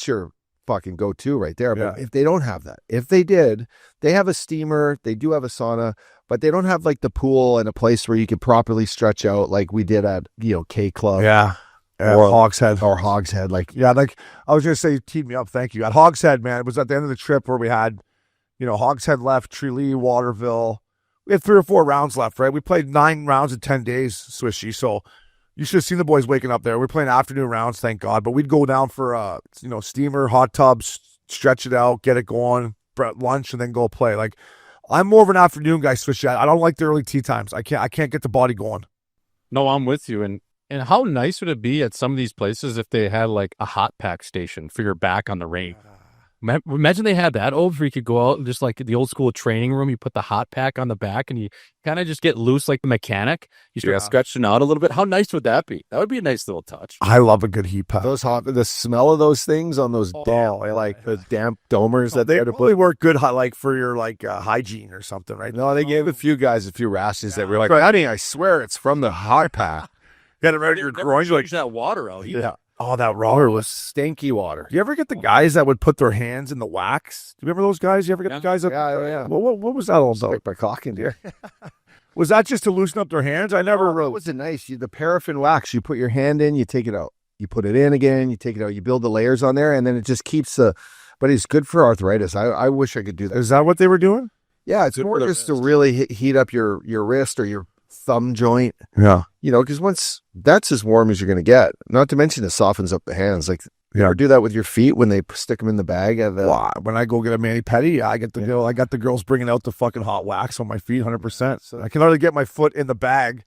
your fucking go-to right there. But if they don't have that, if they did, they have a steamer, they do have a sauna, but they don't have like the pool and a place where you could properly stretch out like we did at, K Club. Yeah. Or Hogshead. Or Hogshead. Like, like I was going to say, you teed me up. Thank you. At Hogshead, man, it was at the end of the trip where we had, Hogshead left, Tralee, Waterville. We had 3 or 4 rounds left, right? We played 9 rounds in 10 days, Swishy. So you should have seen the boys waking up there. We're playing afternoon rounds, thank God. But we'd go down for, steamer, hot tubs, stretch it out, get it going, lunch, and then go play. Like, I'm more of an afternoon guy, Swishy. I don't like the early tee times. I can't get the body going. No, I'm with you. And how nice would it be at some of these places if they had like a hot pack station for your back on the range? Imagine they had that where you could go out and just like the old school training room, you put the hot pack on the back and you kind of just get loose like the mechanic. You start stretching out a little bit. How nice would that be? That would be a nice little touch. I love a good heat pack. the smell of those things on those the damp domers that they probably work good, like for your hygiene or something, right? No, they gave a few guys a few rashes that were like, honey, I swear it's from the hot pack. Get it right your groin. You're like, that water out. Yeah. Oh, that water was stinky water. Do you ever get the guys that would put their hands in the wax? Do you remember those guys? You ever get the guys that? Yeah. What was that all about? Like my cocking deer. Was that just to loosen up their hands? I never wrote. Was it nice? The paraffin wax, you put your hand in, you take it out. You put it in again, you take it out. You build the layers on there, and then it just keeps but it's good for arthritis. I wish I could do that. Is that what they were doing? Yeah, it's more just to really heat up your wrist or your thumb joint. Yeah. Because once that's as warm as you're going to get, not to mention it softens up the hands. Like, or do that with your feet when they stick them in the bag. When I go get a mani-pedi, I got the girls bringing out the fucking hot wax on my feet 100%. So I can hardly get my foot in the bag.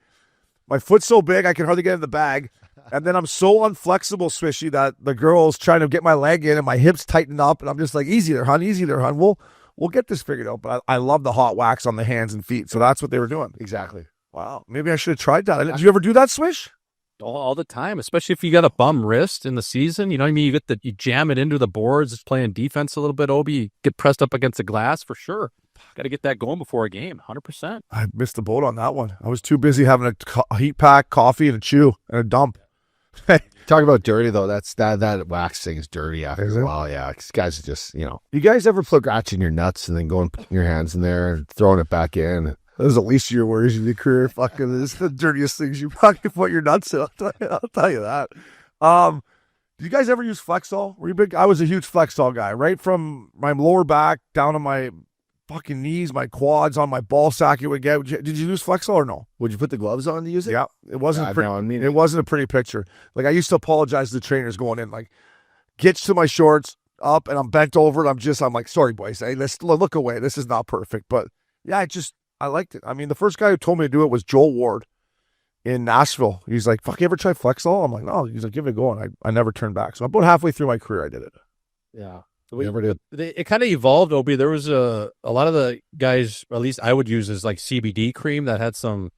My foot's so big, I can hardly get in the bag. And then I'm so unflexible, Swishy, that the girl's trying to get my leg in and my hips tighten up. And I'm just like, easy there, hon. We'll get this figured out. But I love the hot wax on the hands and feet. So that's what they were doing. Exactly. Wow. Maybe I should have tried that. Did you ever do that, Swish? All the time, especially if you got a bum wrist in the season. You know what I mean? You jam it into the boards, it's playing defense a little bit, Obi. You get pressed up against the glass for sure. Got to get that going before a game, 100%. I missed the boat on that one. I was too busy having a heat pack, coffee, and a chew, and a dump. Talk about dirty, though. That wax thing is dirty after a while. Yeah, guys are just, You guys ever put scratching your nuts and then going putting your hands in there and throwing it back in? That was the least of your worries in your career. Fucking, this is the dirtiest things you fucking put your nuts in. I'll tell you that. Do you guys ever use Flexol? Were you big? I was a huge Flexol guy. Right from my lower back down to my fucking knees, my quads, on my ball sack. It would get. Did you use Flexol or no? Would you put the gloves on to use it? Yeah, it wasn't. It it wasn't a pretty picture. Like I used to apologize to the trainers going in, like gets to my shorts up and I'm bent over and I'm like, sorry boys, hey, let's look away. This is not perfect, but yeah, I liked it. I mean, the first guy who told me to do it was Joel Ward in Nashville. He's like, fuck, you ever try Flexol? I'm like, no. He's like, give it a go. And I never turned back. So about halfway through my career, I did it. Yeah. We never did. It kind of evolved, Obi. There was a lot of the guys, at least I would use, as like CBD cream that had some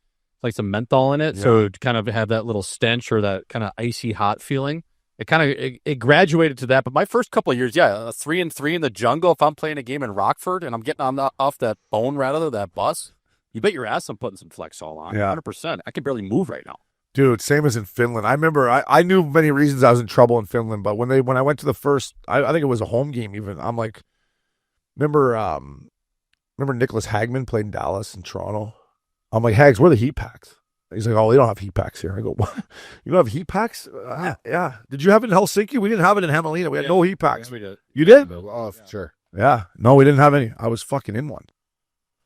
menthol in it. Yeah. So to kind of have that little stench or that kind of icy hot feeling. It graduated to that. But my first couple of years, 3-3 in the jungle. If I'm playing a game in Rockford and I'm getting off that bone rather that bus, you bet your ass I'm putting some Flexol on. Yeah. 100%. I can barely move right now. Dude, same as in Finland. I remember I knew many reasons I was in trouble in Finland, but when I went to the first, I think it was a home game even. I'm like, remember Nicholas Hagman played in Dallas and Toronto. I'm like, Hags, where are the heat packs? He's like, oh, they don't have heat packs here. I go, what? You don't have heat packs? Yeah. Did you have it in Helsinki? We didn't have it in Hämeenlinna. We had no heat packs. Yeah, we did. You did? Oh, sure. Yeah. No, we didn't have any. I was fucking in one.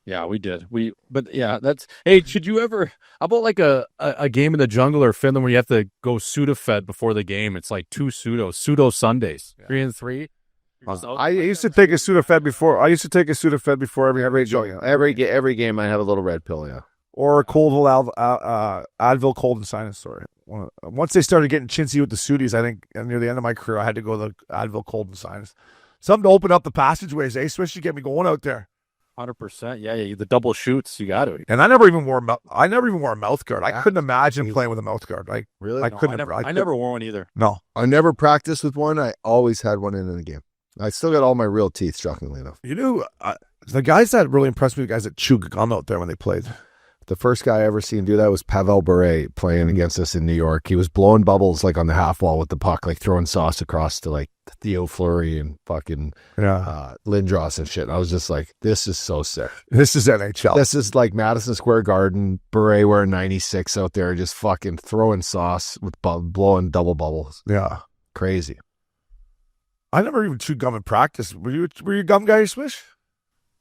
Yeah, we did. But yeah, that's. Hey, should you ever? How about like a game in the jungle or Finland where you have to go Sudafed before the game? It's like 2 pseudo Sundays, 3 and 3. I used to take a Sudafed before. Every game I have a little red pill. Yeah. Or a Advil cold and sinus. Sorry. Once they started getting chintzy with the Sudis, I think near the end of my career, I had to go the Advil cold and sinus. Something to open up the passageways. Swish, you get me going out there. 100%. Yeah, the double shoots, you got to. And I never even wore a mouth guard. I couldn't imagine playing with a mouth guard. Like, really? I couldn't. I never wore one either. No, I never practiced with one. I always had one in the game. I still got all my real teeth, shockingly enough. You knew the guys that really impressed me, the guys that chewed gum out there when they played. The first guy I ever seen do that was Pavel Bure playing against us in New York. He was blowing bubbles like on the half wall with the puck, like throwing sauce across to like Theo Fleury and fucking Lindros and shit. And I was just like, this is so sick. This is NHL. This is like Madison Square Garden, Bure wearing 96 out there, just fucking throwing sauce with blowing double bubbles. Yeah. Crazy. I never even chewed gum in practice. Were you a gum guy, Swish?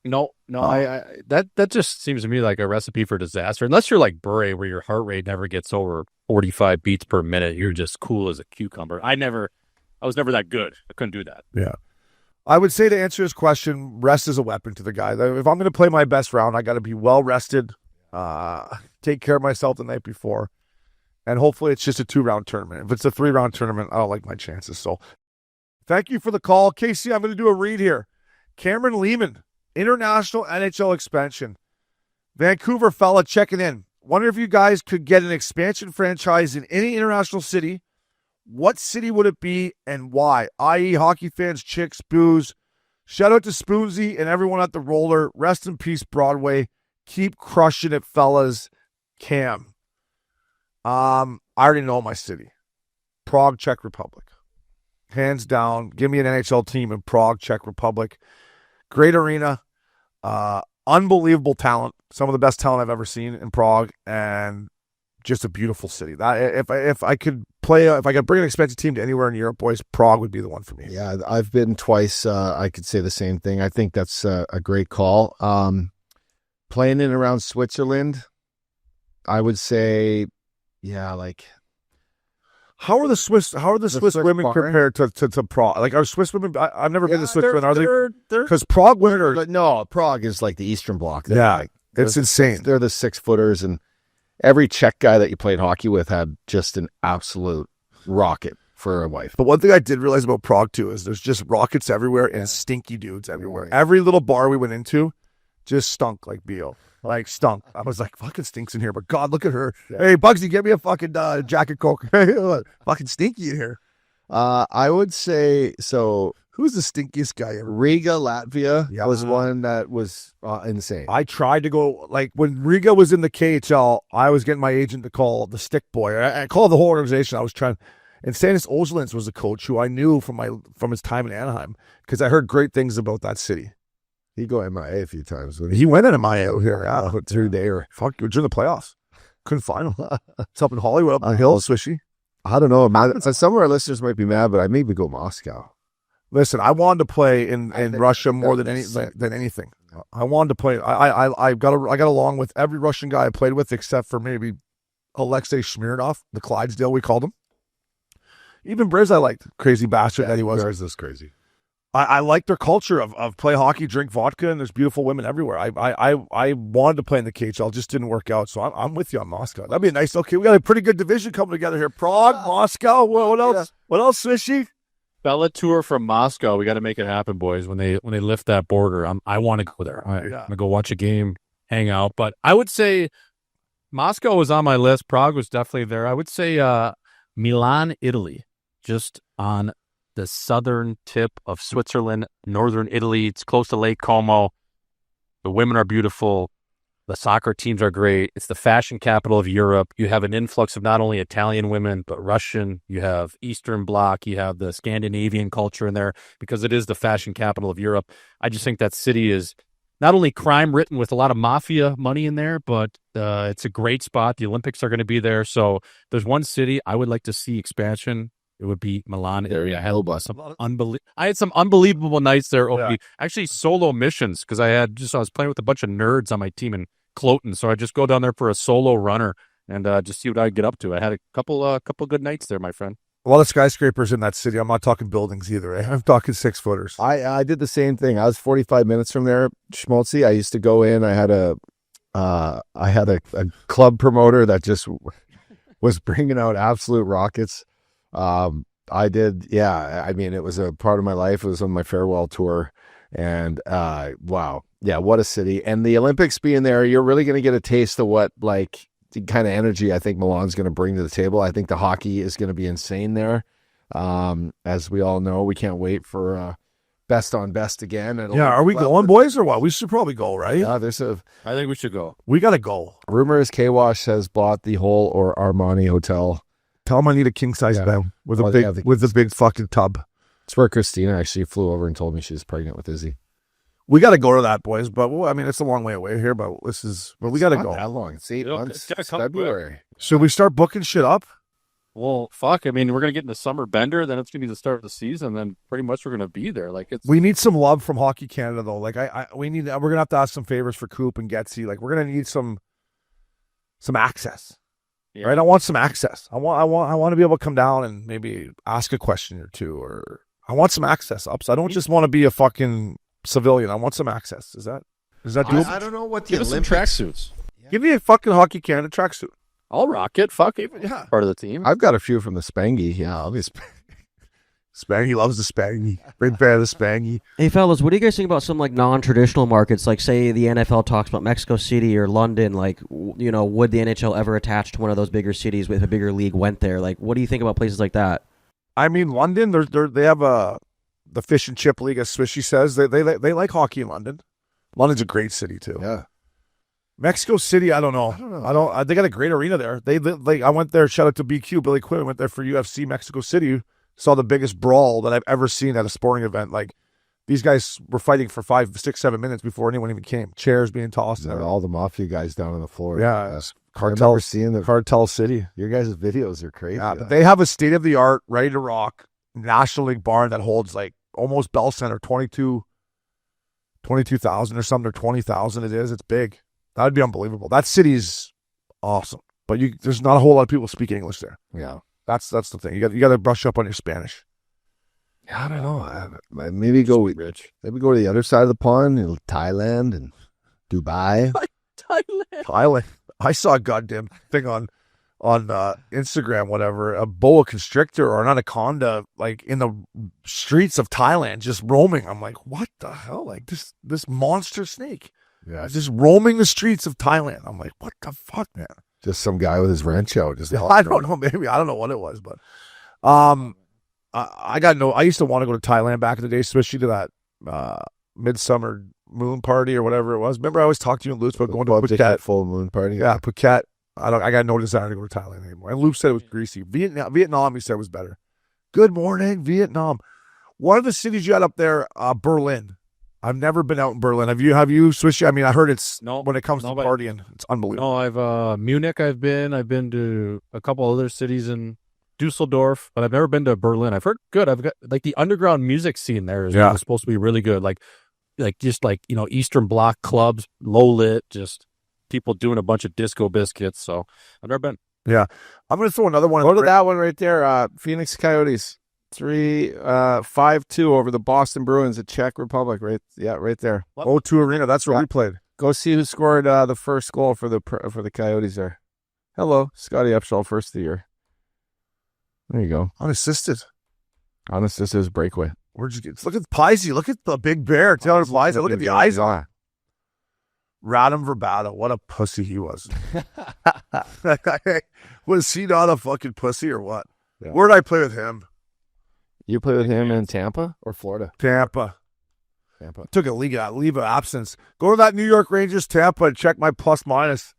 No. That just seems to me like a recipe for disaster. Unless you're like Bure, where your heart rate never gets over 45 beats per minute, you're just cool as a cucumber. I was never that good. I couldn't do that. Yeah. I would say to answer his question, rest is a weapon to the guy. If I'm going to play my best round, I got to be well rested, take care of myself the night before, and hopefully it's just a 2-round tournament. If it's a 3-round tournament, I don't like my chances. So thank you for the call. Casey, I'm going to do a read here. Cameron Lehman, International NHL Expansion. Vancouver fella checking in. Wonder if you guys could get an expansion franchise in any international city. What city would it be and why? I.e. hockey fans, chicks, booze. Shout out to Spoonsy and everyone at the Roller. Rest in peace, Broadway. Keep crushing it, fellas. Cam. I already know my city. Prague, Czech Republic. Hands down. Give me an NHL team in Prague, Czech Republic. Great arena. Unbelievable talent. Some of the best talent I've ever seen in Prague, and just a beautiful city. That if I could bring an expensive team to anywhere in Europe, boys, Prague would be the one for me. Yeah, I've been twice. I could say the same thing. I think that's a great call. Playing in around Switzerland, I would say, yeah, like. How are the Swiss women compared to Prague? Like, are Swiss women? I've never been to Switzerland. Are they? Because Prague women are. But no, Prague is like the Eastern Bloc. It's insane. They're the 6-footers, and every Czech guy that you played hockey with had just an absolute rocket for a wife. But one thing I did realize about Prague too is there's just rockets everywhere and stinky dudes everywhere. Every little bar we went into just stunk like BO. Like, stunk. I was like, fucking stinks in here. But God, look at her. Yeah. Hey, Bugsy, get me a fucking Jacket Coke. Fucking stinky in here. I would say, so who's the stinkiest guy ever? Riga, Latvia was one that was insane. I tried to go, like, when Riga was in the KHL, I was getting my agent to call the stick boy. I called the whole organization. I was trying. And Stanis Ozolins was the coach who I knew from his time in Anaheim because I heard great things about that city. He go MIA a few times. He went in MIA out here. Yeah, through there. Fuck, during the playoffs. Couldn't find him. It's up in Hollywood, up on the hill, Swishy. I don't know. Some of our listeners might be mad, but I maybe go Moscow. Listen, I wanted to play in Russia more than anything. I wanted to play. I got along with every Russian guy I played with except for maybe Alexei Smirnov, the Clydesdale we called him. Even Briz I liked, crazy bastard that he was. Briz is crazy. I like their culture of play hockey, drink vodka, and there's beautiful women everywhere. I wanted to play in the KHL, just didn't work out. So I'm with you on Moscow. That'd be nice. Okay, we got a pretty good division coming together here. Prague, Moscow. What else? Yeah. What else, Swishy? Bella tour from Moscow. We got to make it happen, boys. When they lift that border, I want to go there. I'm gonna go watch a game, hang out. But I would say Moscow was on my list. Prague was definitely there. I would say Milan, Italy, just on the southern tip of Switzerland, northern Italy. It's close to Lake Como. The women are beautiful. The soccer teams are great. It's the fashion capital of Europe. You have an influx of not only Italian women, but Russian. You have Eastern Bloc. You have the Scandinavian culture in there because it is the fashion capital of Europe. I just think that city is not only crime-ridden with a lot of mafia money in there, but it's a great spot. The Olympics are going to be there. So there's one city I would like to see expansion it would be Milan area. I had some unbelievable nights there. Yeah. Actually, solo missions because I was playing with a bunch of nerds on my team in Cloten, so I just go down there for a solo runner and just see what I get up to. I had a couple good nights there, my friend. A lot of skyscrapers in that city. I'm not talking buildings either. Eh? I'm talking 6-footers. I did the same thing. I was 45 minutes from there, Schmaltzy. I used to go in. I had a club promoter that just was bringing out absolute rockets. I did, yeah. I mean, it was a part of my life. It was on my farewell tour, and wow, yeah, what a city! And the Olympics being there, you're really going to get a taste of what like the kind of energy I think Milan's going to bring to the table. I think the hockey is going to be insane there. As we all know, we can't wait for best on best again. Are we going, boys, or what? We should probably go, right? Yeah, I think we should go. We got to go. Rumor is K-Wash has bought the whole or Armani hotel. Tell him I need a king-size bed with a big fucking tub. It's where Christina actually flew over and told me she's pregnant with Izzy. We got to go to that, boys. But I mean, it's a long way away here. But we got to go. That long? It's 8 months. It's February. Should we start booking shit up? Well, fuck. I mean, we're gonna get in the summer bender. Then it's gonna be the start of the season. Then pretty much we're gonna be there. Like we need some love from Hockey Canada, though. Like we're gonna have to ask some favors for Coop and Getsy. Like we're gonna need some access. Yeah. Right, I want some access. I want to be able to come down and maybe ask a question or two, or I want some access up. So I don't just want to be a fucking civilian. I want some access. Is that doable? I don't know what the Give us some tracksuits. Yeah. Give me a fucking Hockey Canada tracksuit. I'll rock it. Fuck it. Yeah, part of the team. I've got a few from the Spangy. Yeah, I'll be Spangy loves the Spangy. Big fan of the Spangy. Hey, fellas, what do you guys think about some like non-traditional markets? Like, say the NFL talks about Mexico City or London. Like, you know, would the NHL ever attach to one of those bigger cities if a bigger league went there? Like, what do you think about places like that? I mean, London. They have the fish and chip league, as Swishy says. They like hockey in London. London's a great city too. Yeah. Mexico City, I don't know. They got a great arena there. I went there. Shout out to BQ Billy Quinn. I went there for UFC Mexico City. Saw the biggest brawl that I've ever seen at a sporting event. Like these guys were fighting for 5, 6, 7 minutes before anyone even came. Chairs being tossed. And all the mafia guys down on the floor. Yeah, Cartel. Seeing the Cartel City. Your guys' videos are crazy. Yeah, but they have a state of the art, ready to rock National League barn that holds like almost Bell Center, 22,000 or something, or 20,000. It is. It's big. That would be unbelievable. That city's awesome, but there's not a whole lot of people speaking English there. Yeah, that's the thing. You got to brush up on your Spanish. Yeah, I don't know. Maybe go to the other side of the pond, Thailand and Dubai. Thailand. I saw a goddamn thing on Instagram, whatever, a boa constrictor or an anaconda like in the streets of Thailand just roaming. I'm like, what the hell? Like this monster snake. Yeah, just roaming the streets of Thailand. I'm like, what the fuck, man? Just some guy with his rancho. I don't know. Maybe I don't know what it was, but I used to want to go to Thailand back in the day, especially to that midsummer moon party or whatever it was. Remember, I always talked to you and Luke about going to Phuket. Full moon party. Yeah, Phuket. I got no desire to go to Thailand anymore. And Luke said it was greasy. Vietnam, he said was better. Good morning, Vietnam. One of the cities you had up there, Berlin. I've never been out in Berlin. Have you, Swish? I mean, I heard when it comes to partying, it's unbelievable. No, I've Munich. I've been to a couple other cities in Dusseldorf, but I've never been to Berlin. I've heard good. I've got like the underground music scene there is supposed to be really good. Like Eastern Bloc clubs, low lit, just people doing a bunch of disco biscuits. So I've never been. Yeah, I'm gonna throw another one. Go to that one right there. Phoenix Coyotes. 5-2 over the Boston Bruins at Czech Republic. Right there. O2 Arena. That's where we played. Go see who scored the first goal for the Coyotes there. Hello, Scottie Upshall, first of the year. There you go. Unassisted was breakaway. Where'd you get? Look at Pisey. Look at the big bear. Taylor Flies. Look at the eyes on it. Radim Verbata. What a pussy he was. Was he not a fucking pussy or what? Yeah. Where'd I play with him? You played with him in Tampa or Florida? Tampa. Took a leave of absence. Go to that New York Rangers Tampa and check my plus minus.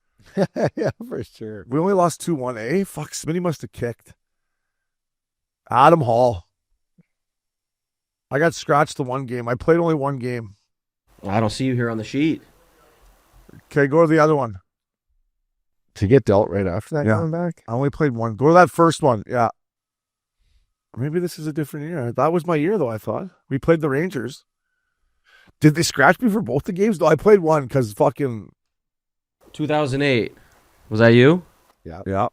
Yeah, for sure. We only lost 2-1. Fuck, Smitty must have kicked. Adam Hall. I got scratched the one game. I played only one game. I don't see you here on the sheet. Okay, go to the other one. To get dealt right after that coming back? I only played one. Go to that first one. Yeah. Or maybe this is a different year. That was my year, though, I thought. We played the Rangers. Did they scratch me for both the games? No, I played one because fucking... 2008. Was that you? Yeah. Yeah.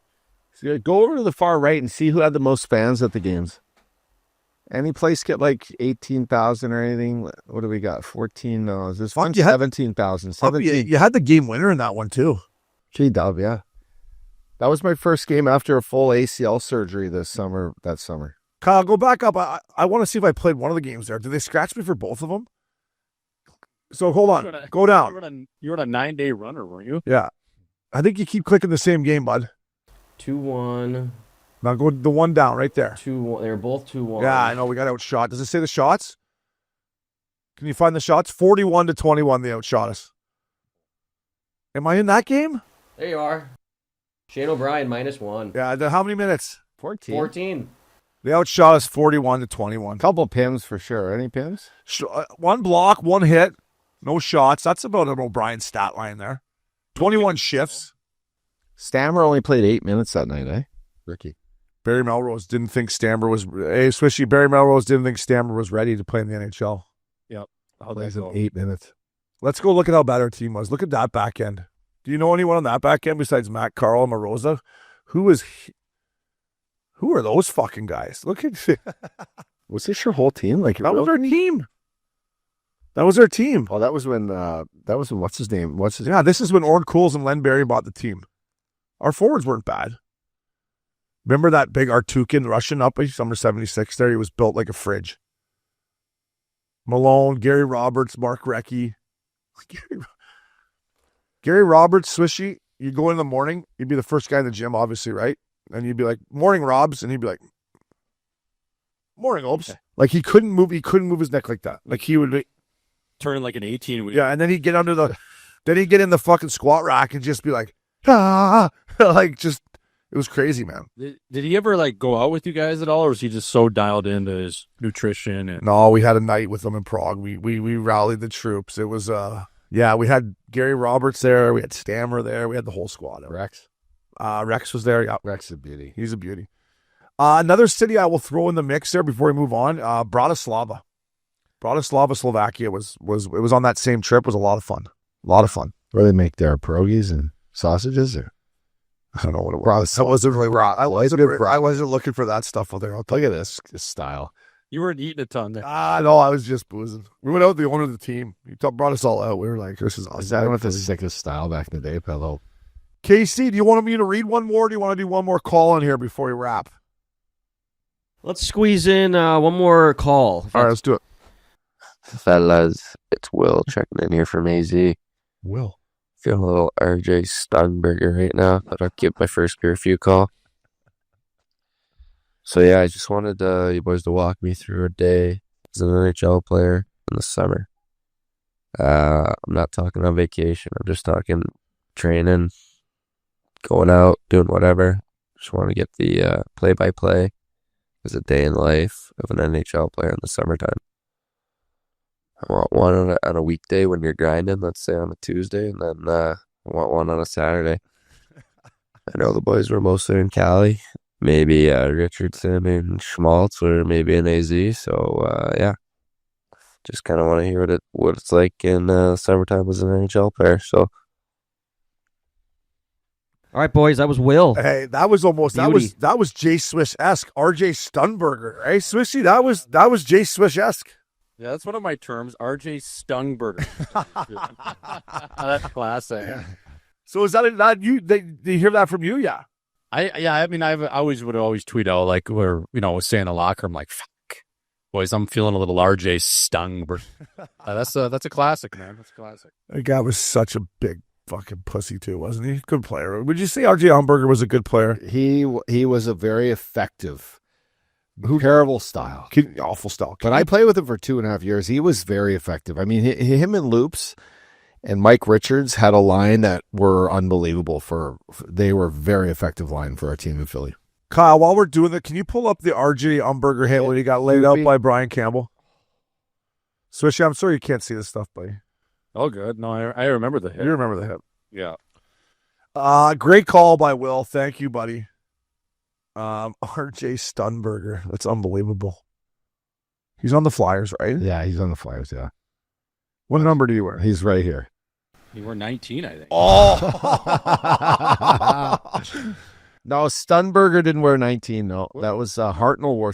So go over to the far right and see who had the most fans at the games. Any place get like 18,000 or anything? What do we got? 14? No, is this one? 17,000. You had the game winner in that one, too. G-dub, yeah. That was my first game after a full ACL surgery that summer. Kyle, go back up. I want to see if I played one of the games there. Did they scratch me for both of them? So hold on. Go down. You were on a 9-day runner, weren't you? Yeah. I think you keep clicking the same game, bud. 2-1. Now go the one down right there. 2-1. They were both 2-1. Yeah, I know. We got outshot. Does it say the shots? Can you find the shots? 41-21, they outshot us. Am I in that game? There you are. Shane O'Brien -1. Yeah, how many minutes? 14. They outshot us 41-21. Couple pims for sure. Any pims? One block, one hit, no shots. That's about an O'Brien stat line there. 21 shifts. Stammer only played 8 minutes that night, eh? Ricky. Barry Melrose didn't think Stammer was... Hey, Swishy, Barry Melrose didn't think Stammer was ready to play in the NHL. Yep. Plays in 8 minutes. Let's go look at how bad our team was. Look at that back end. Do you know anyone on that back end besides Matt, Carl, and Marosa? Who are those fucking guys? Look at... Was this your whole team? Like that was our team. That was our team. Oh, that was when what's his name? Yeah, this is when Ord Cools and Len Barry bought the team. Our forwards weren't bad. Remember that big Artukin Russian up summer 76 there? He was built like a fridge. Malone, Gary Roberts, Mark Recchi. Gary Roberts, Swishy, you go in the morning, you'd be the first guy in the gym, obviously, right? And you'd be like, morning, Robs. And he'd be like, morning, Obes. Like he couldn't move his neck like that. Like he would be turning like an 18. Yeah, and then he'd get then he'd get in the fucking squat rack and just be like, ah, like just, it was crazy, man. Did he ever like go out with you guys at all, or was he just so dialed into his nutrition? No, we had a night with him in Prague. We rallied the troops. It was yeah, we had Gary Roberts there, we had Stammer there, we had the whole squad. Rex. Rex was there. Yeah, Rex is a beauty. He's a beauty. Another city I will throw in the mix there before we move on. Bratislava, Slovakia was on that same trip. It was a lot of fun. Where they make their pierogies and sausages, or I don't know what it was. That wasn't really raw. I wasn't looking for that stuff out there. Look at this style. You weren't eating a ton there. No, I was just boozing. We went out with the owner of the team. He brought us all out. We were like, this is awesome. Is that the sickest style back in the day, Pello? Casey, do you want me to read one more, or do you want to do one more call in here before we wrap? Let's squeeze in one more call. All right, let's do it. Fellas, it's Will checking in here from AZ. Will. Feeling a little RJ Stunberger right now. Thought I'd give my first Curfew call. So yeah, I just wanted you boys to walk me through a day as an NHL player in the summer. I'm not talking on vacation. I'm just talking training, going out, doing whatever. Just want to get the play-by-play as a day in the life of an NHL player in the summertime. I want one on a weekday when you're grinding, let's say on a Tuesday, and then I want one on a Saturday. I know the boys were mostly in Cali, maybe Richardson and Schmaltz, or maybe in AZ, so yeah. Just kind of want to hear what it's like in summertime as an NHL player, so. All right, boys, that was Will. Hey, that was almost Beauty. that was J Swish-esque. RJ Stunberger, hey Swishy, that was J Swish-esque. Yeah, that's one of my terms, RJ Stunberger. That's classic. Yeah. So is that you? They hear that from you? Yeah. I mean, I would always tweet out like where was saying in the locker. I'm like, fuck, boys, I'm feeling a little RJ Stunberger. That's a classic, man. That's a classic. That guy was such a big fucking pussy too, wasn't he? Good player. Would you say RJ Stunberger was a good player? He was a very effective. Terrible style. Awful style. But I played with him for 2.5 years. He was very effective. I mean, him and Loops and Mike Richards had a line that were unbelievable. They were a very effective line for our team in Philly. Kyle, while we're doing that, can you pull up the RJ Stunberger hit when he got laid out by Brian Campbell? Swishy, I'm sorry you can't see this stuff, buddy. Oh, good. No, I remember the hit. You remember the hit. Yeah. Great call by Will. Thank you, buddy. RJ Stunberger. That's unbelievable. He's on the Flyers, right? Yeah, he's on the Flyers, yeah. What number do you wear? He's right here. You were 19, I think. Oh! No, Stunberger didn't wear 19, no. That was Hartnell wore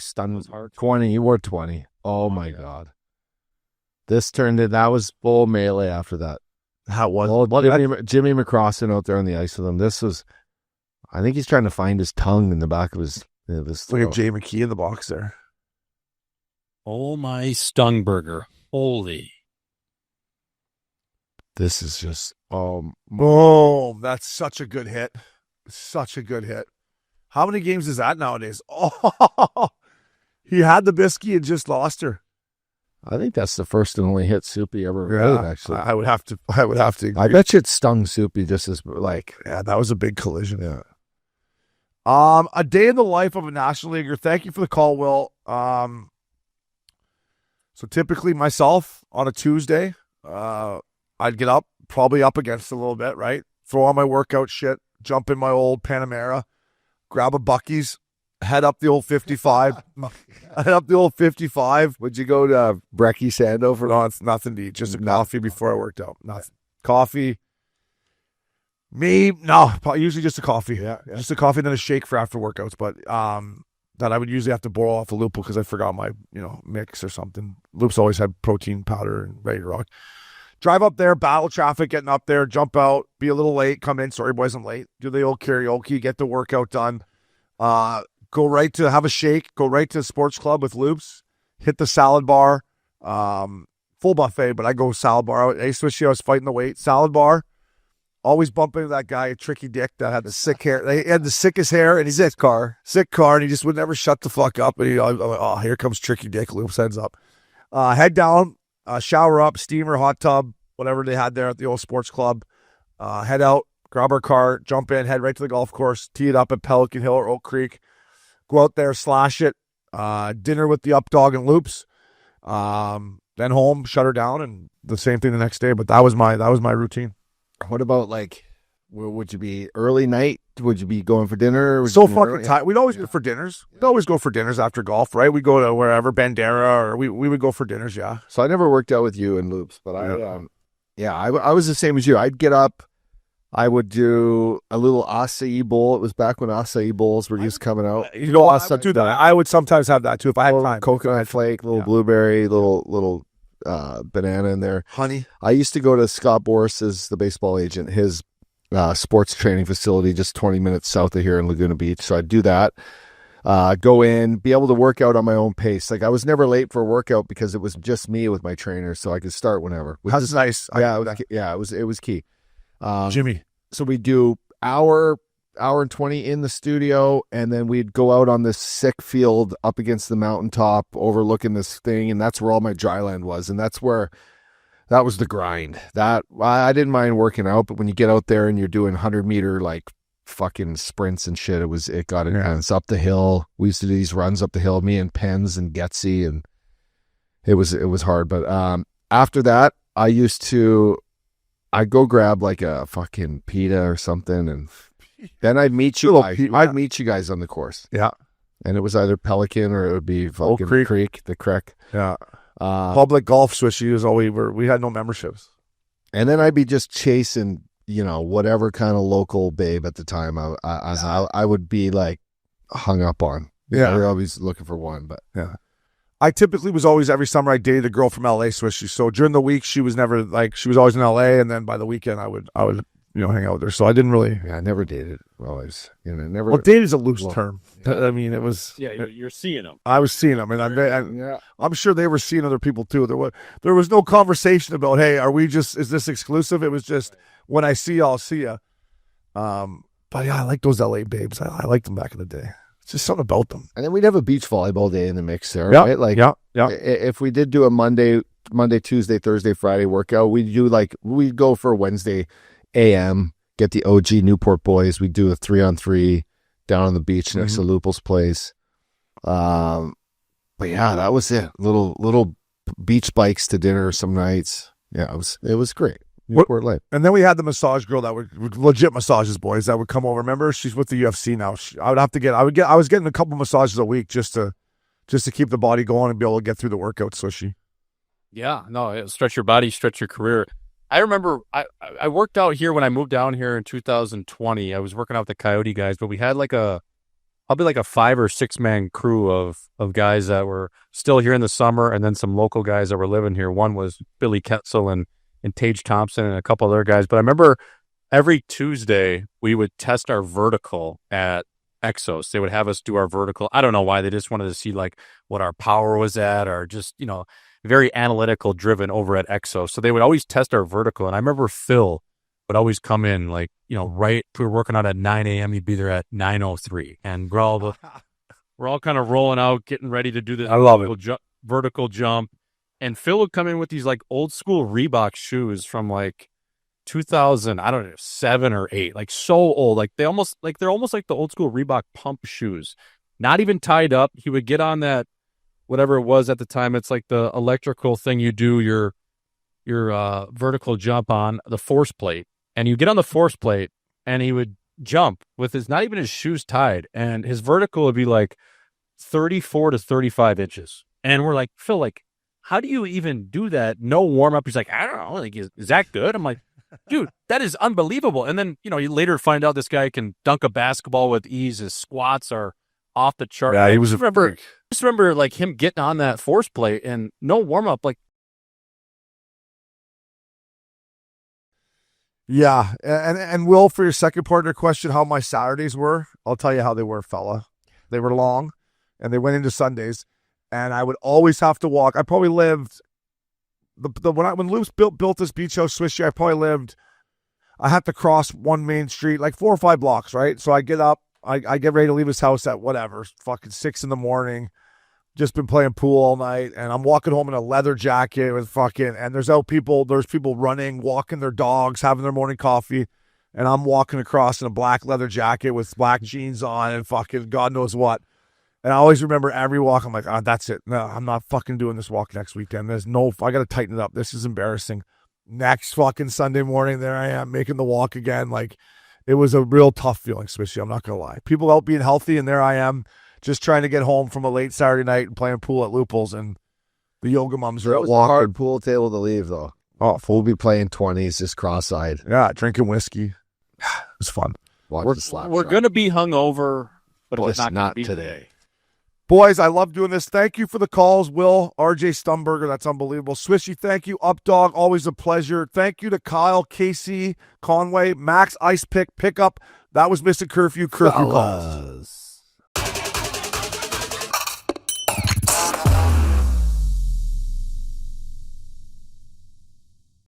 20. He wore 20. Oh, my God. This turned in, that was full melee after that. That was. Jimmy McCrossin out there on the ice with him. This was, I think he's trying to find his tongue in the back of his Look at Jay McKee in the box there. Oh, my Stunberger. Holy. This is just, Boom. That's such a good hit. Such a good hit. How many games is that nowadays? Oh, he had the biscuit and just lost her. I think that's the first and only hit Soupy ever made, actually. I would have to. I bet you it stung Soupy just as, like. Yeah, that was a big collision. Yeah. A day in the life of a National Leaguer. Thank you for the call, Will. So typically myself on a Tuesday, I'd get up, probably up against a little bit, right? Throw on my workout shit, jump in my old Panamera, grab a Buc-ee's, head up the old 55. Would you go to Brecky Sandover? No, it's nothing to eat. Just a coffee before I worked out. Nothing. Coffee. Usually just a coffee. Yeah. Just a coffee, then a shake for after workouts. But that I would usually have to borrow off a Loop because I forgot my mix or something. Loop's always had protein powder and ready to rock. Drive up there, battle traffic, getting up there, jump out, be a little late, come in. Sorry, boys, I'm late. Do the old karaoke, get the workout done. Go right to have a shake, go right to the sports club with Loops, hit the salad bar, full buffet, but I go salad bar. Hey, Swishy, I was fighting the weight. Salad bar, always bumping into that guy, Tricky Dick, that had the sick hair. He had the sickest hair, and he's sick car, and he just would never shut the fuck up. And I'm like, oh, here comes Tricky Dick. Loops heads up. Head down, shower up, steamer, hot tub, whatever they had there at the old sports club. Head out, grab our car, jump in, head right to the golf course, tee it up at Pelican Hill or Oak Creek. Go out there, slash it. Dinner with the up dog and Loops. Then home, shut her down, and the same thing the next day. But that was my routine. What about, like, would you be early night? Would you be going for dinner? So fucking tight. We'd always go for dinners. We'd always go for dinners after golf, right? We'd go to wherever, Bandera, or we would go for dinners, yeah. So I never worked out with you and Loops, but I was the same as you. I'd get up. I would do a little acai bowl. It was back when acai bowls were just coming out. I would do that. I would sometimes have that too if I had time. Coconut flake, little blueberry, little banana in there. Honey. I used to go to Scott Boris's, the baseball agent, his sports training facility just 20 minutes south of here in Laguna Beach. So I'd do that. Go in, be able to work out on my own pace. Like, I was never late for a workout because it was just me with my trainer, so I could start whenever. That's nice. It was key. Jimmy. So we do hour and 20 in the studio, and then we'd go out on this sick field up against the mountaintop overlooking this thing, and that's where all my dry land was, and that was the grind. That I didn't mind working out, but when you get out there and you're doing 100-meter like fucking sprints and shit, it got intense. Up the hill, we used to do these runs up the hill, me and Pens and Getsy, and it was hard. But after that, I'd go grab like a fucking pita or something, and then I'd meet you guys. I'd meet you guys on the course. Yeah. And it was either Pelican or it would be fucking the creek. Yeah. Public golf Swishy was all we had no memberships. And then I'd be just chasing, whatever kind of local babe at the time I would be like hung up on. Yeah. I was always looking for one, but yeah. I typically was always, every summer I dated a girl from LA, Swishy. So during the week she was never she was always in LA, and then by the weekend I would hang out with her. So I didn't really. Yeah, I never dated. Always, never. Well, dated is a loose term. I mean, it was. Yeah, you're seeing them. I was seeing them, and I'm sure they were seeing other people too. There was no conversation about, hey, is this exclusive? It was just, when I see you, I'll see you. But yeah, I like those LA babes. I liked them back in the day. It's just something about them. And then we'd have a beach volleyball day in the mix there, right? Like, if we did do a Monday, Tuesday, Thursday, Friday workout, we'd go for Wednesday AM, get the OG Newport boys. We'd do a 3-on-3 down on the beach next to Lupul's place. But yeah, that was it. Little beach bikes to dinner some nights. Yeah, it was great. Newport Life. And then we had the massage girl that would legit massages, boys, that would come over. Remember, she's with the UFC now. I was getting a couple massages a week just to keep the body going and be able to get through the workout, Swishy. Yeah, no, stretch your body, stretch your career. I remember I worked out here when I moved down here in 2020. I was working out with the Coyote guys, but we had probably like a 5 or 6 man crew of guys that were still here in the summer, and then some local guys that were living here. One was Billy Ketzel and Tage Thompson and a couple other guys. But I remember every Tuesday we would test our vertical at Exos. They would have us do our vertical. I don't know why. They just wanted to see like what our power was at, or just, very analytical driven over at Exos. So they would always test our vertical. And I remember Phil would always come in right, if we were working out at 9 a.m., he'd be there at 9:03. And we're all kind of rolling out, getting ready to do this vertical jump. And Phil would come in with these like old school Reebok shoes from like 2000, I don't know, 7 or 8, like so old. They're almost like the old school Reebok pump shoes, not even tied up. He would get on that, whatever it was at the time. It's like the electrical thing you do your vertical jump on, the force plate. And you get on the force plate and he would jump with not even his shoes tied. And his vertical would be like 34 to 35 inches. And we're like, Phil, like, how do you even do that? No warm up. He's like, I don't know. Like, is that good? I'm like, dude, that is unbelievable. And then, you later find out this guy can dunk a basketball with ease. His squats are off the chart. Yeah, he was just remember like him getting on that force plate and no warm up. Like, yeah. And Will, for your second part of your question, how my Saturdays were, I'll tell you how they were, fella. They were long and they went into Sundays, and I would always have to walk. I probably lived when Loops built this beach house, Swishy, I had to cross one main street, like 4 or 5 blocks, right? So I get up, I get ready to leave his house at whatever, fucking 6 a.m. Just been playing pool all night, and I'm walking home in a leather jacket and there's people running, walking their dogs, having their morning coffee, and I'm walking across in a black leather jacket with black jeans on and fucking God knows what. And I always remember every walk, I'm like, that's it. No, I'm not fucking doing this walk next weekend. I got to tighten it up. This is embarrassing. Next fucking Sunday morning, there I am making the walk again. Like, it was a real tough feeling, Swishy. I'm not going to lie. People out being healthy, and there I am just trying to get home from a late Saturday night and playing pool at Looples, and the yoga mums are out. Hard pool table to leave, though. Oh, we'll be playing 20s, just cross-eyed. Yeah, drinking whiskey. It was fun. We're going to be hungover, but it's not today. Boys, I love doing this. Thank you for the calls, Will, RJ Stumberger. That's unbelievable. Swishy, thank you. Updog, always a pleasure. Thank you to Kyle, Casey, Conway, Max, Ice Pick, Pickup. That was Missin Curfew Calls.